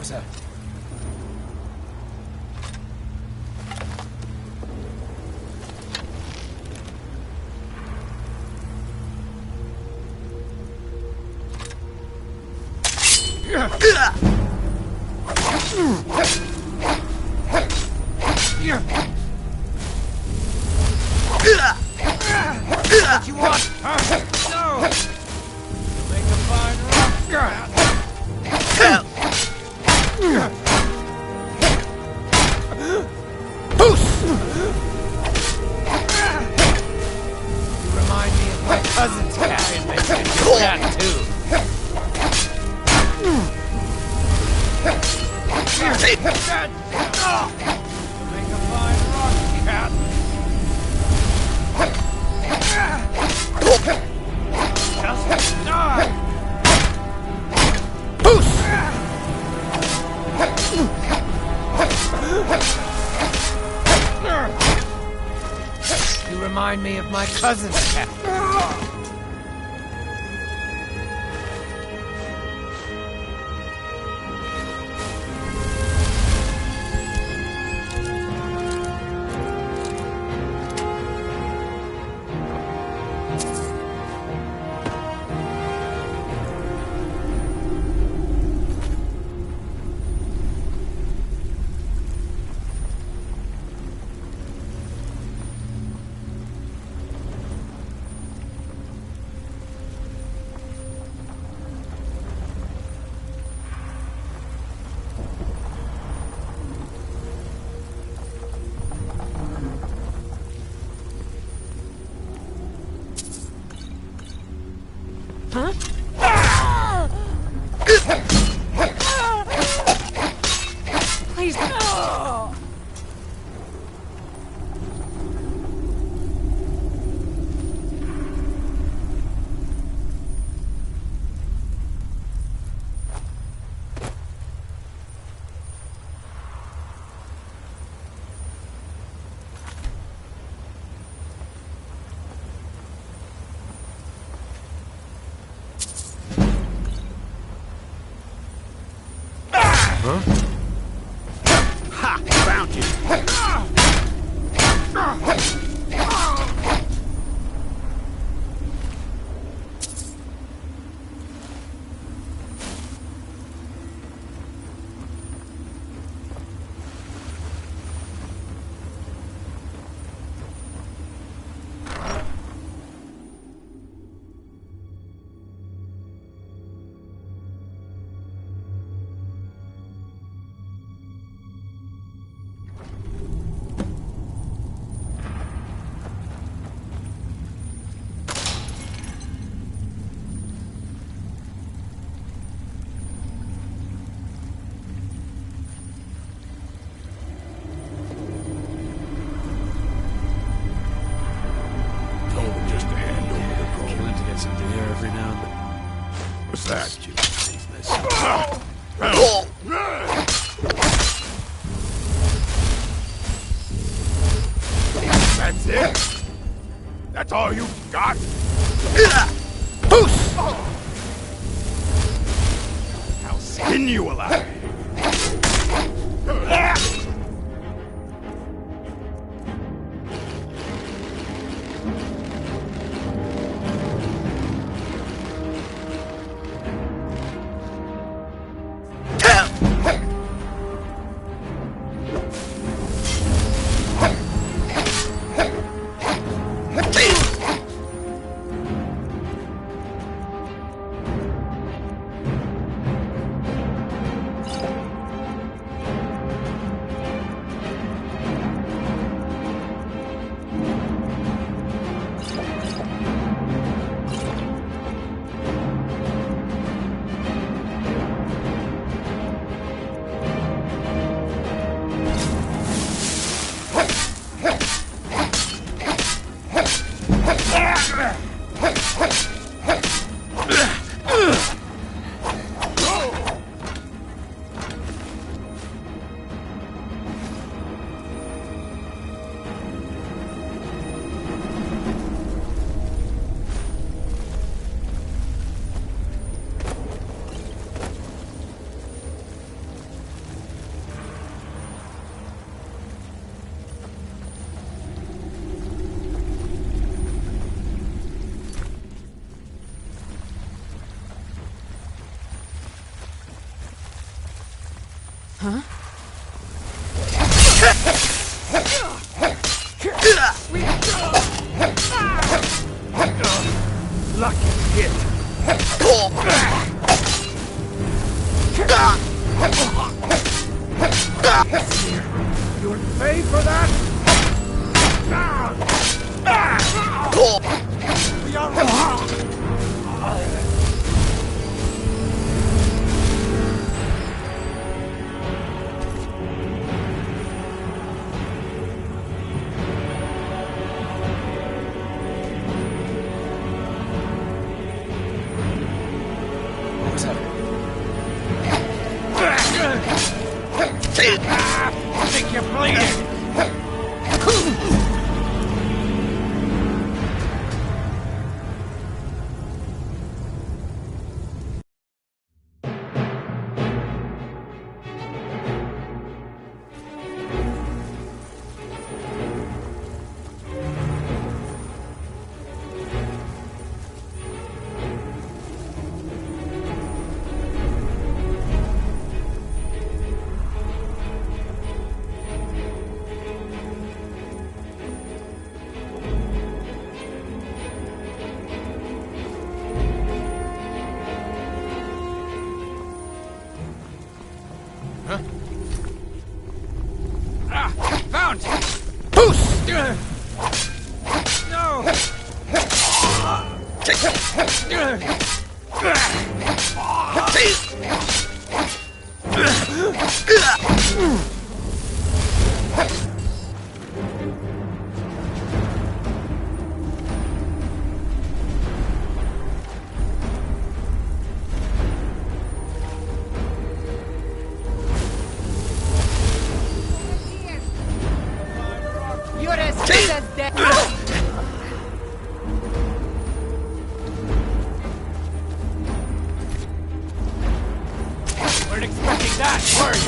what's that? What you want? No! Make a fine rock. You remind me of my cousin's cat, and maybe your cat too. Make a fine rock, cat. Just die! You remind me of my cousin's cat. Huh? Please, no! Huh? Ha! Found you! What's that? That's it? That's all you got? I'll skin you alive. Lucky hit! You'll pay for that! We are... I think you're bleeding! Found! Boost! No! You're as good as dead. Weren't expecting that, were you?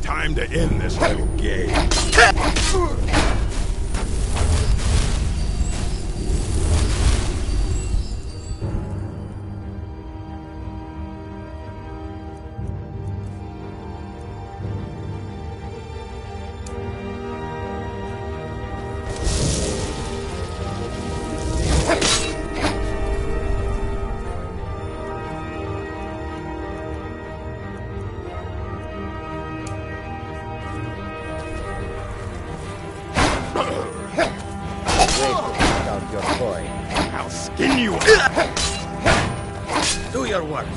Time to end this little game. I'll skin you up. Do your worst.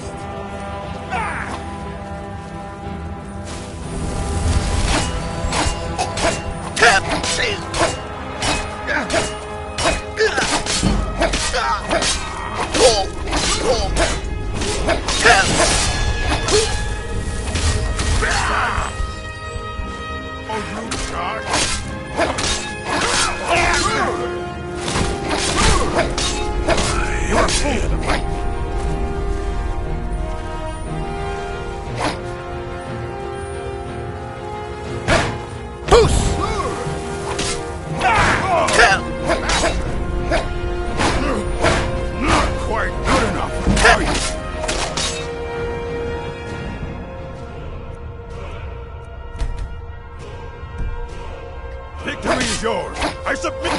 You're a fool to fight. Not quite good enough. Victory is yours. I submit.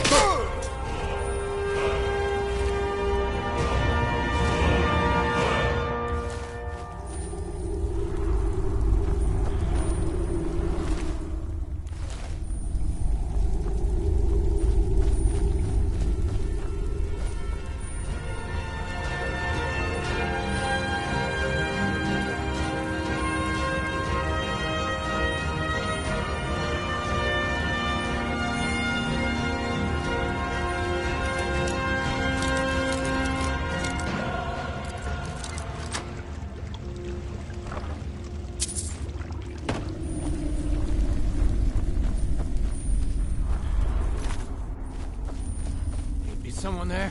someone there?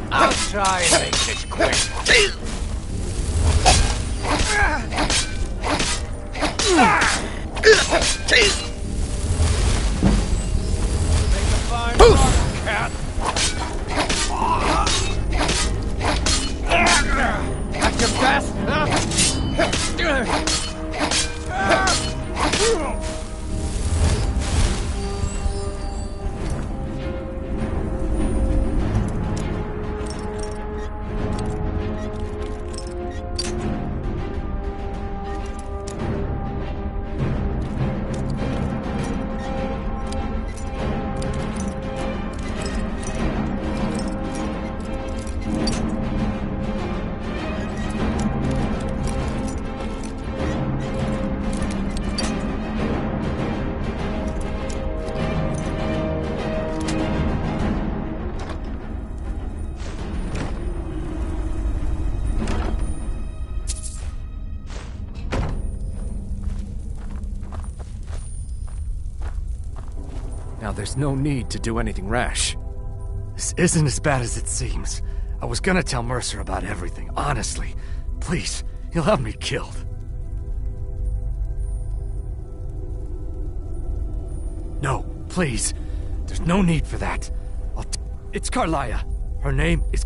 I'll try and make this quick. Cat. At your best, Now there's no need to do anything rash. This isn't as bad as it seems. I was gonna tell Mercer about everything, honestly. Please, he'll have me killed. No, please. There's no need for that. It's Carlia. Her name is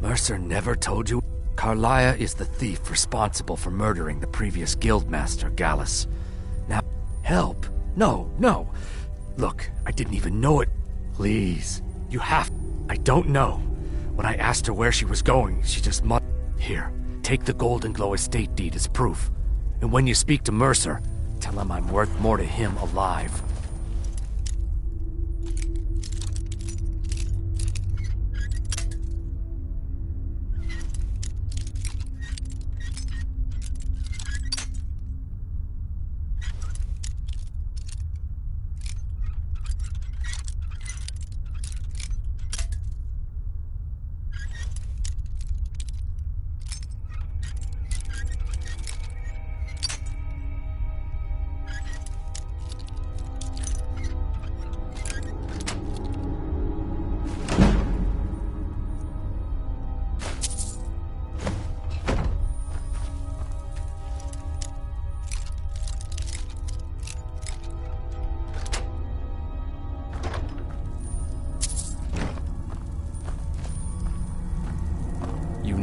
Mercer never told you? Carlia is the thief responsible for murdering the previous guildmaster, Gallus. Now, help? No. Look, I didn't even know it. Please, you have... I don't know. When I asked her where she was going, she just muttered. Here, take the Golden Glow estate deed as proof. And when you speak to Mercer, tell him I'm worth more to him alive.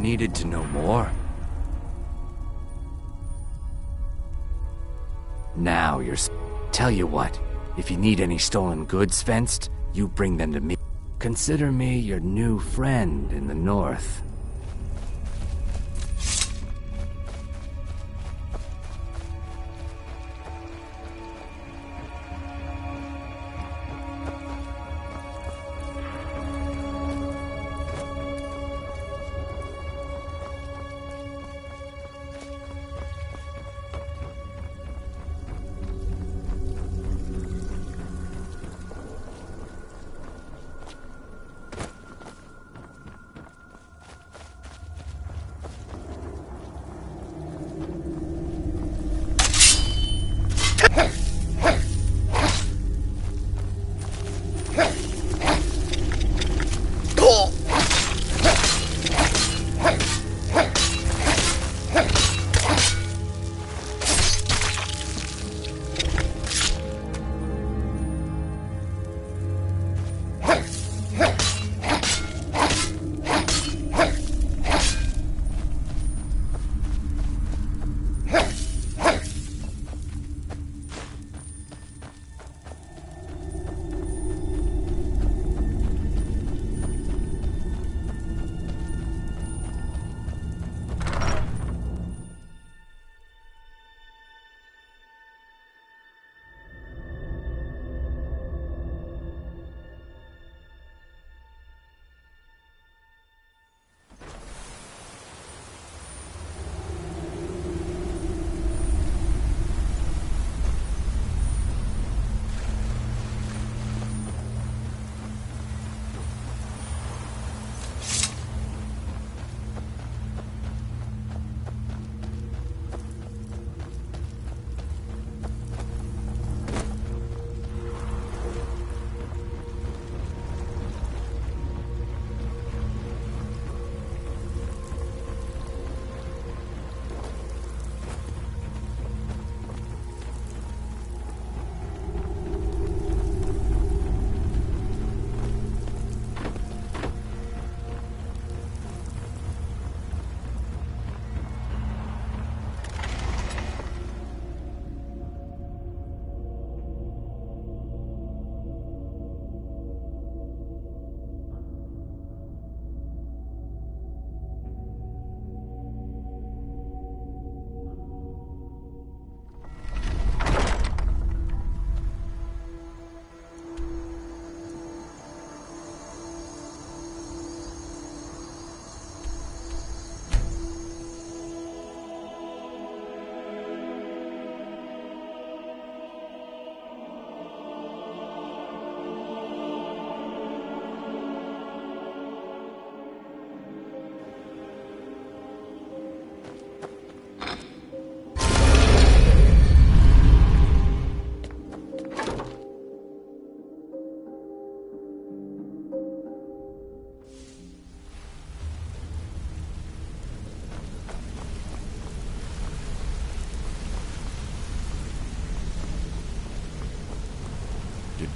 Needed to know more? Now you're... Tell you what, if you need any stolen goods fenced, you bring them to me. Consider me your new friend in the north.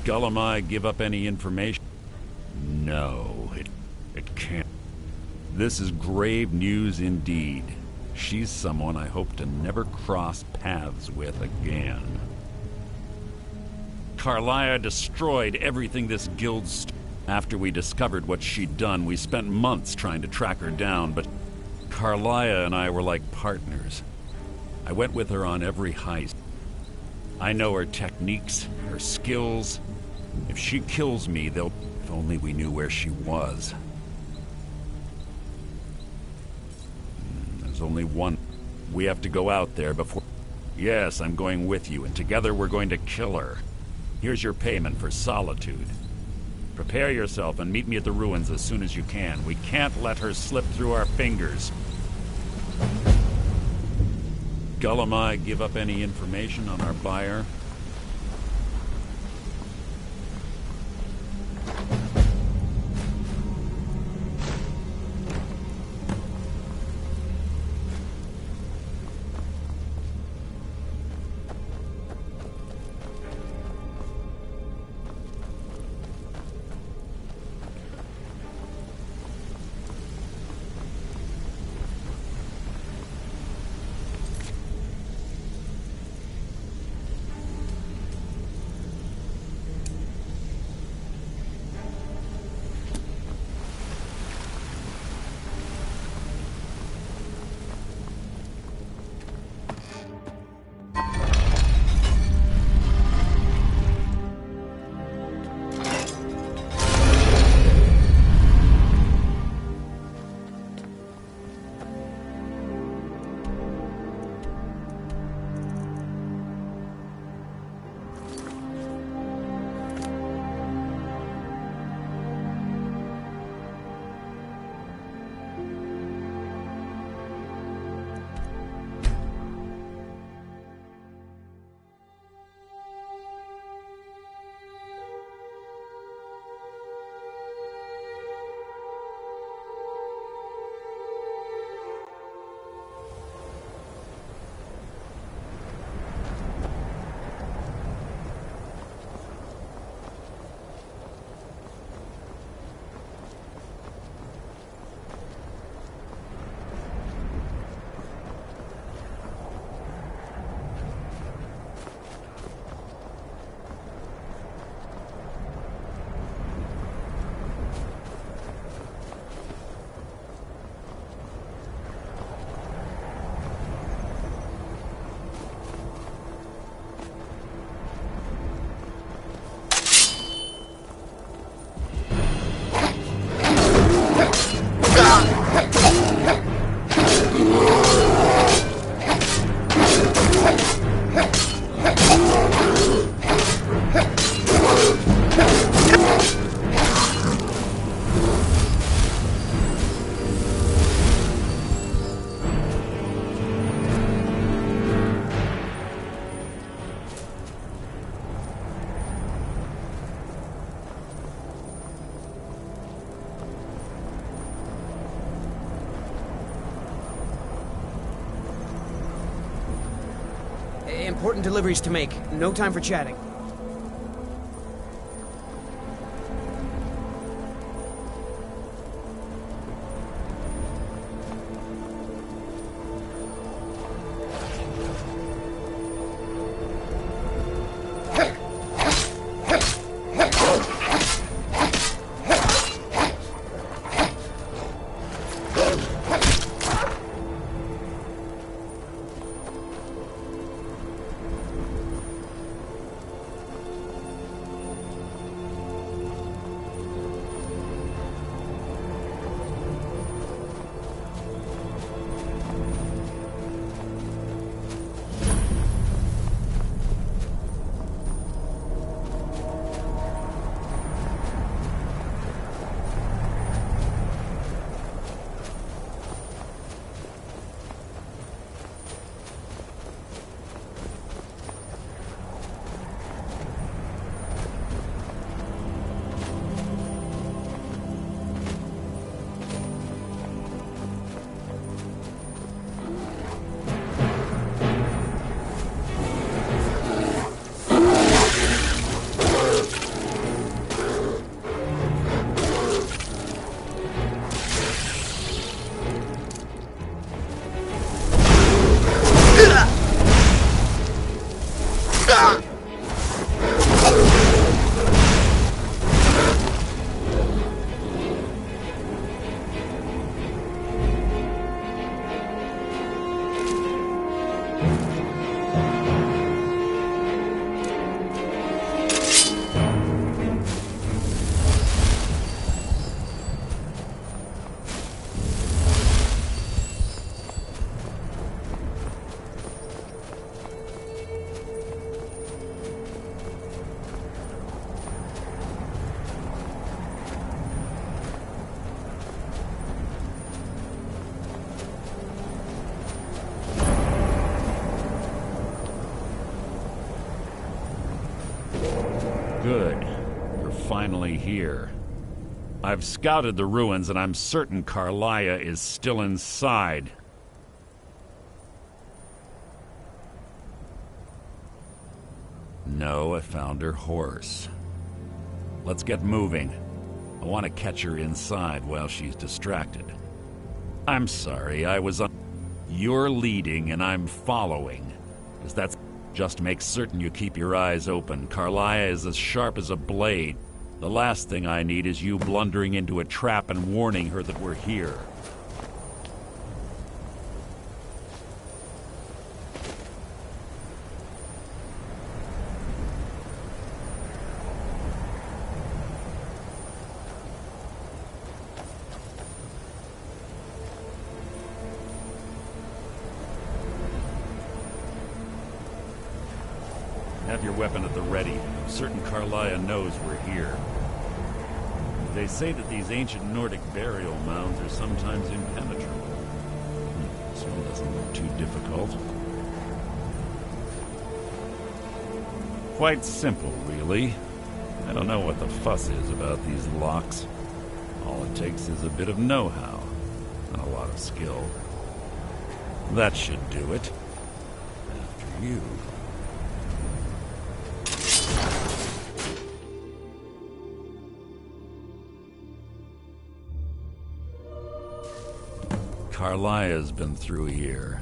Gullumai give up any information? No, it can't. This is grave news indeed. She's someone I hope to never cross paths with again. Carlia destroyed everything this guild After we discovered what she'd done, we spent months trying to track her down, but Carlia and I were like partners. I went with her on every heist. I know her techniques, her skills. If she kills me, they'll... If only we knew where she was. There's only one. We have to go out there before... Yes, I'm going with you, and together we're going to kill her. Here's your payment for solitude. Prepare yourself and meet me at the ruins as soon as you can. We can't let her slip through our fingers. Gullumai give up any information on our buyer? Important deliveries to make. No time for chatting. Good. You're finally here. I've scouted the ruins, and I'm certain Carlia is still inside. No, I found her horse. Let's get moving. I want to catch her inside while she's distracted. I'm sorry, I was on... You're leading, and I'm following. Because that's... Just make certain you keep your eyes open. Carlia is as sharp as a blade. The last thing I need is you blundering into a trap and warning her that we're here. Have your weapon at the ready. I'm certain Carlia knows we're here. They say that these ancient Nordic burial mounds are sometimes impenetrable. This one doesn't look too difficult. Quite simple, really. I don't know what the fuss is about these locks. All it takes is a bit of know-how and a lot of skill. That should do it. After you. Carlia's been through here.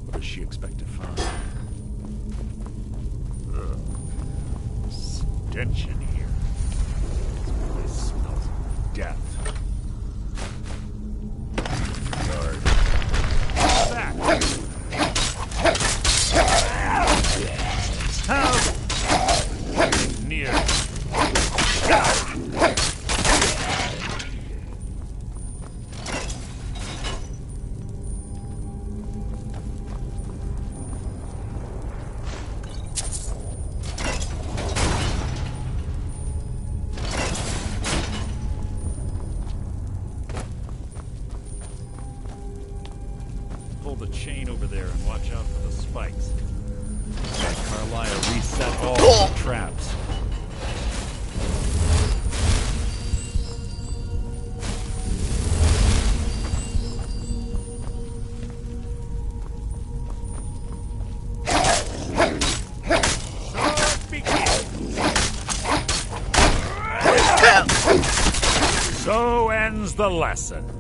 What does she expect to find? Stench in here. This place smells of death. Guard. What's that? How? Near. The chain over there and watch out for the spikes. Let Carlia reset all the traps. So ends the lesson.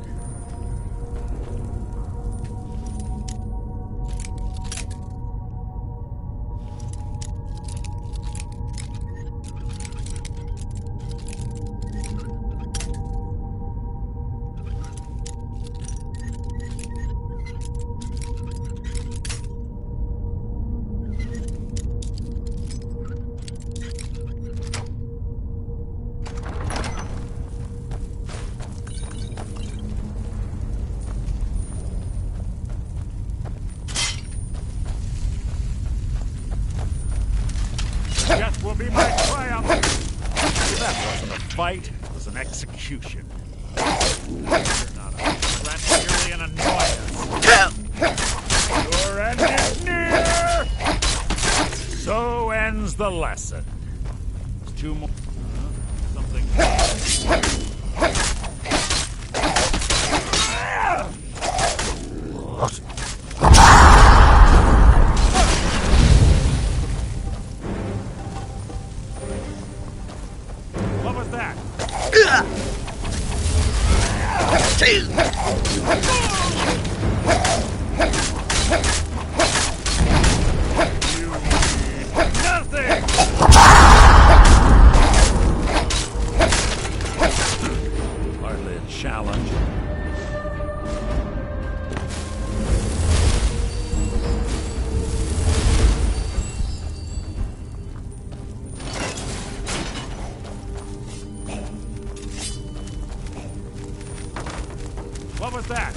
Death will be my triumph! That wasn't a fight, it was an execution. You're not a threat, merely an annoyance. Your end is near! So ends the lesson. There's two more... Something... What was that? Nothing! Hardly a challenge. What was that?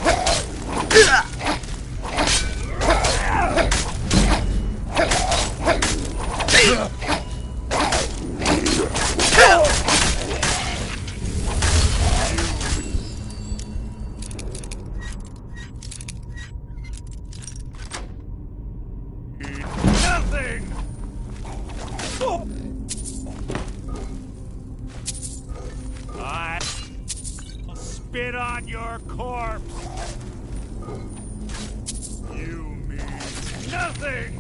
Nothing! spit on your corpse! You mean nothing!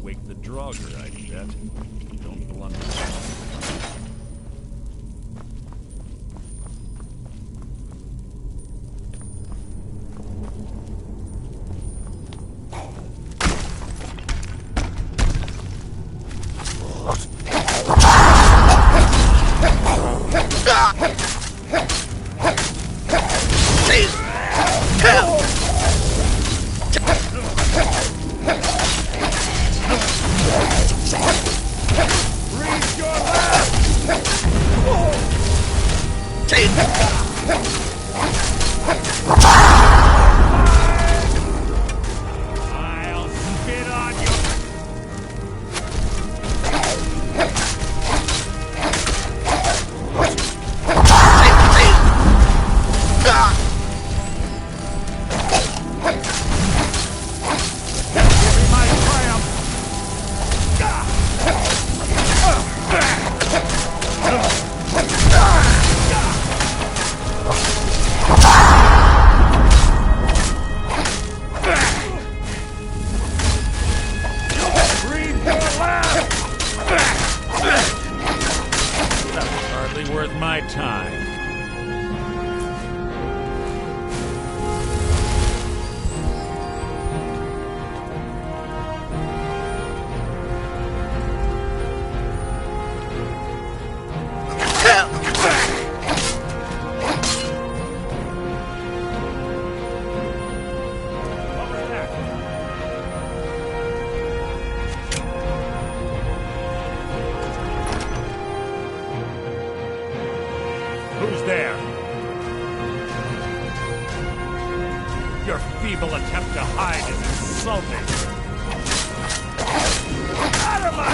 Wake the Draugr, I bet. Don't blunder. Worth my time. Who's there? Your feeble attempt to hide is insulting. Out of my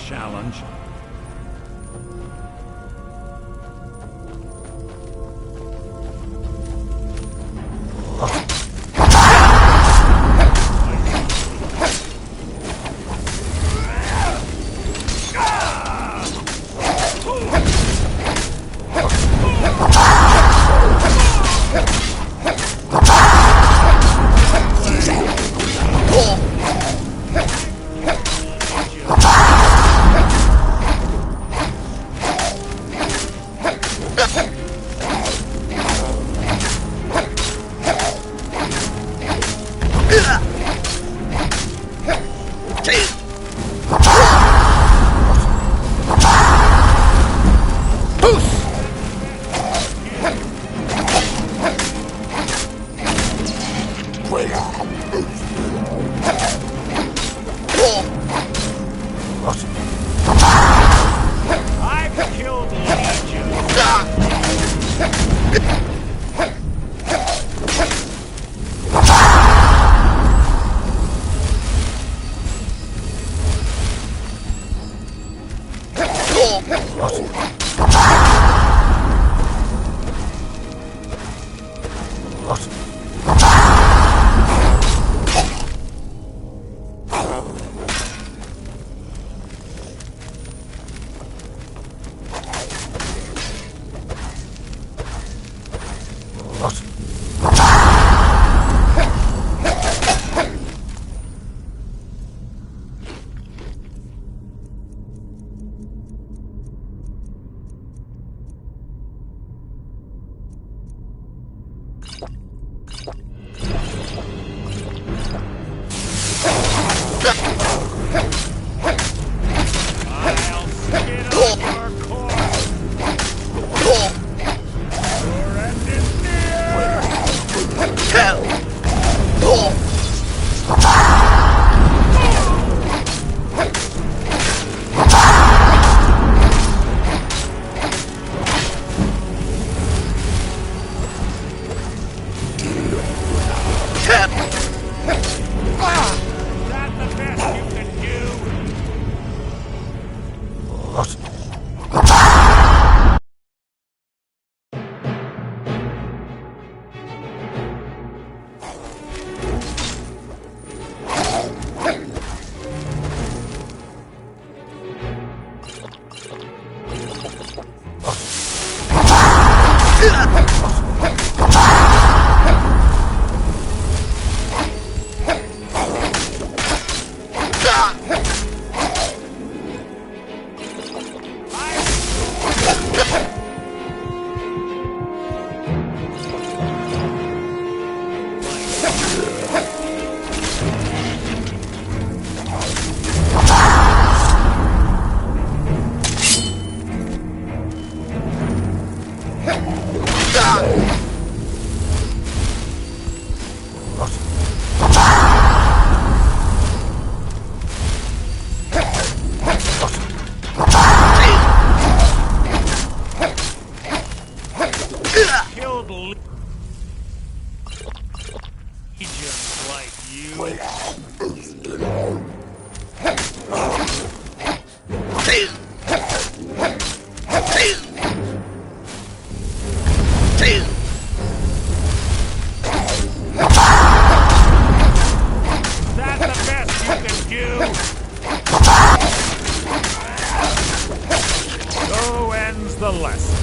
challenge. I've killed legions. I'll spit on your corpse. Your end is near. Killed legions like you. That's the best you can do. So ends the lesson.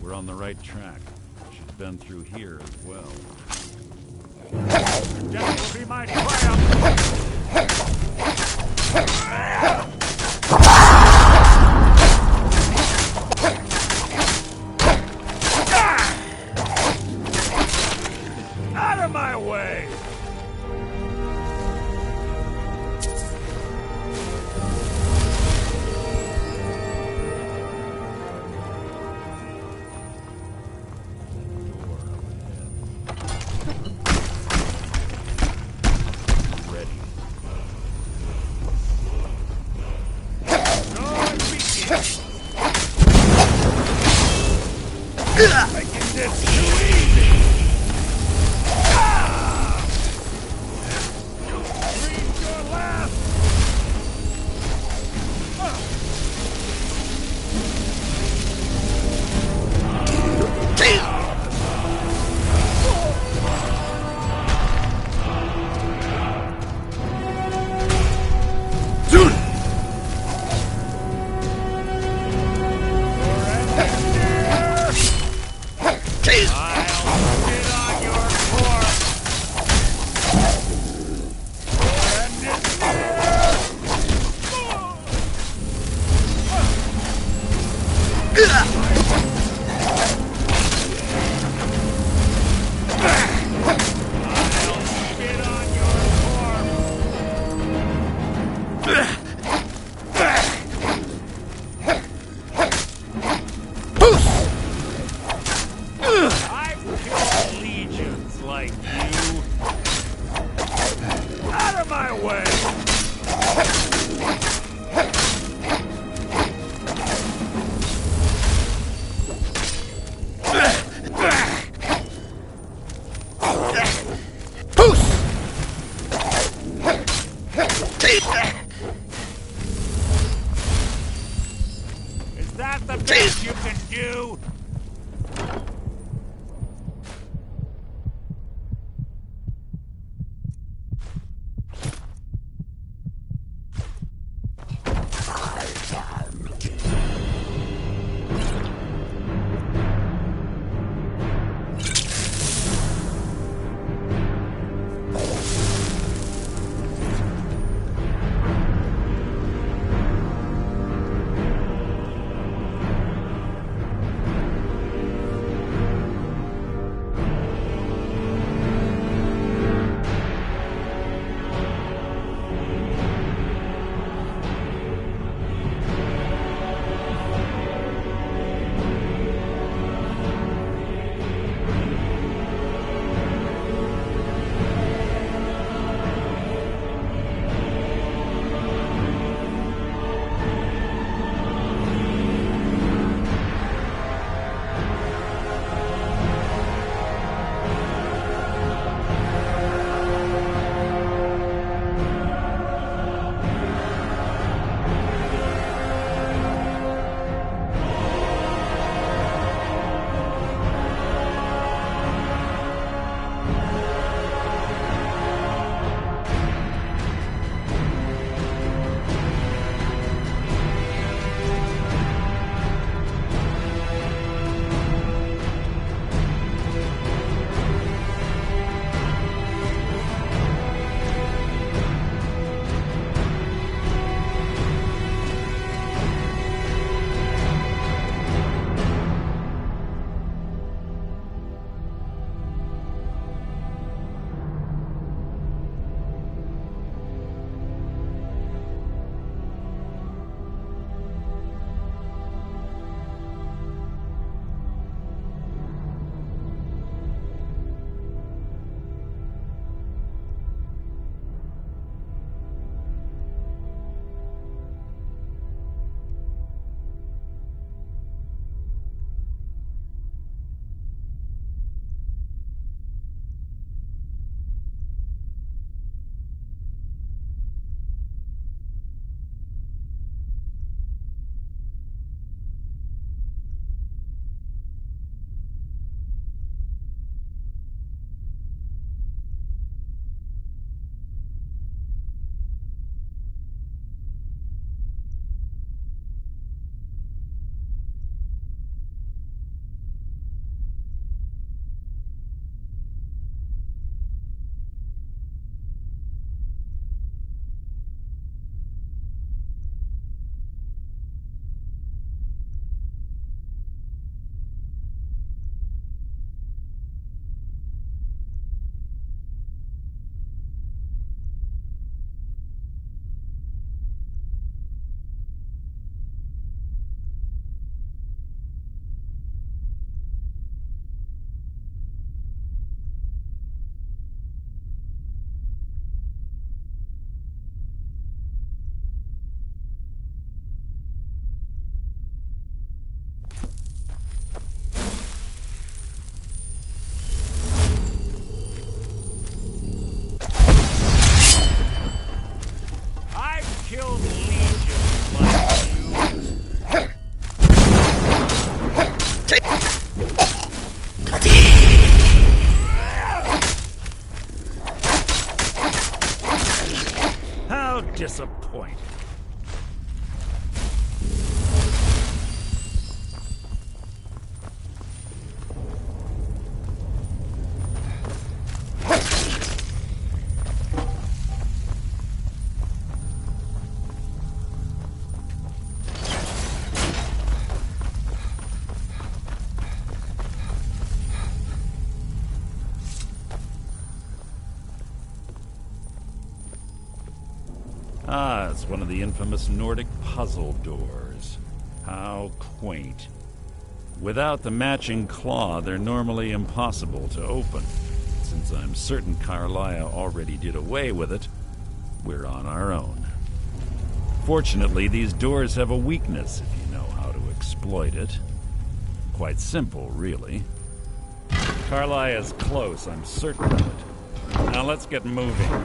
We're on the right track. She's been through here as well. Death will be my triumph! Out of my way! Making this too easy! You breathed your last! best you can do? Disappointing. Ah, it's one of the infamous Nordic puzzle doors. How quaint. Without the matching claw, they're normally impossible to open. Since I'm certain Carlia already did away with it, we're on our own. Fortunately, these doors have a weakness if you know how to exploit it. Quite simple, really. Carlia's close, I'm certain of it. Now let's get moving.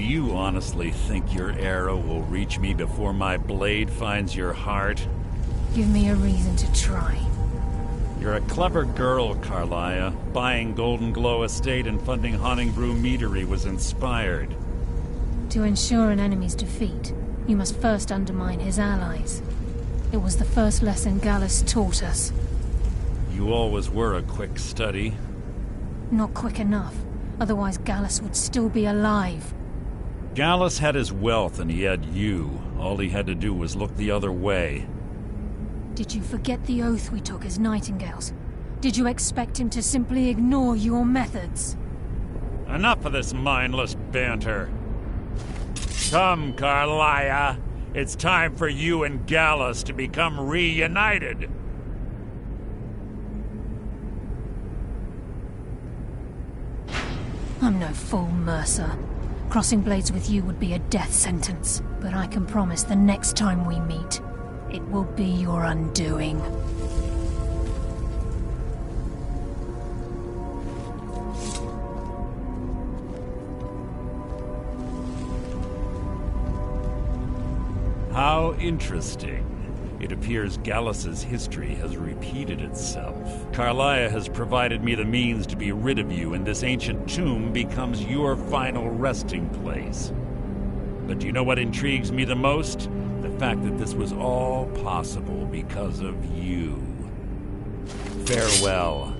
Do you honestly think your arrow will reach me before my blade finds your heart? Give me a reason to try. You're a clever girl, Carlia. Buying Golden Glow Estate and funding Honningbrew Meadery was inspired. To ensure an enemy's defeat, you must first undermine his allies. It was the first lesson Gallus taught us. You always were a quick study. Not quick enough. Otherwise Gallus would still be alive. Gallus had his wealth and he had you. All he had to do was look the other way. Did you forget the oath we took as Nightingales? Did you expect him to simply ignore your methods? Enough of this mindless banter. Come, Carlia. It's time for you and Gallus to become reunited. I'm no fool, Mercer. Crossing blades with you would be a death sentence, but I can promise the next time we meet, it will be your undoing. How interesting. It appears Gallus's history has repeated itself. Carlia has provided me the means to be rid of you, and this ancient tomb becomes your final resting place. But do you know what intrigues me the most? The fact that this was all possible because of you. Farewell.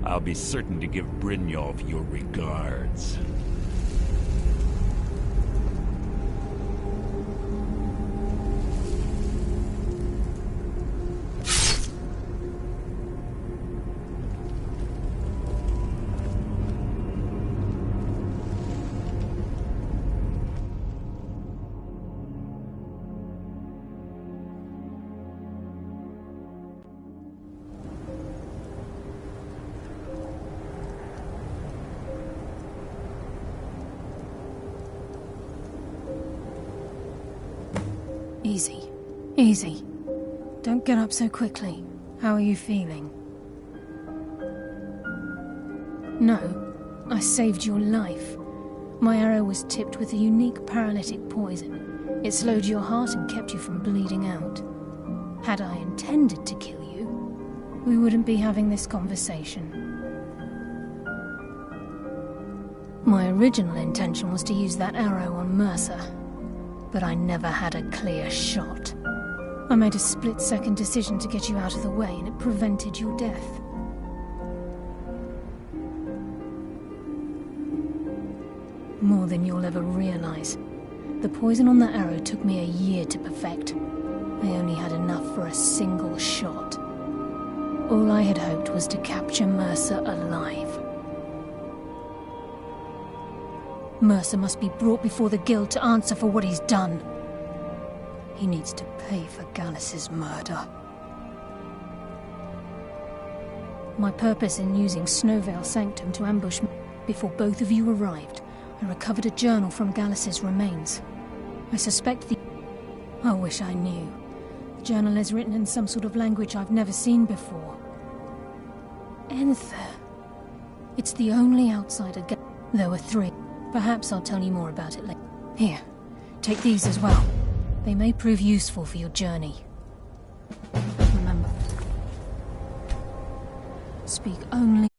I'll be certain to give Brynjolf your regards. Easy. Easy. Don't get up so quickly. How are you feeling? No, I saved your life. My arrow was tipped with a unique paralytic poison. It slowed your heart and kept you from bleeding out. Had I intended to kill you, we wouldn't be having this conversation. My original intention was to use that arrow on Mercer, but I never had a clear shot. I made a split-second decision to get you out of the way, and it prevented your death. More than you'll ever realize. The poison on that arrow took me a year to perfect. I only had enough for a single shot. All I had hoped was to capture Mercer alive. Mercer must be brought before the Guild to answer for what he's done. He needs to pay for Gallus's murder. My purpose in using Snowvale Sanctum to ambush me before both of you arrived, I recovered a journal from Gallus's remains. I suspect I wish I knew. The journal is written in some sort of language I've never seen before. Enther. It's the only outsider. There were 3. Perhaps I'll tell you more about it later. Here, take these as well. They may prove useful for your journey. Remember, speak only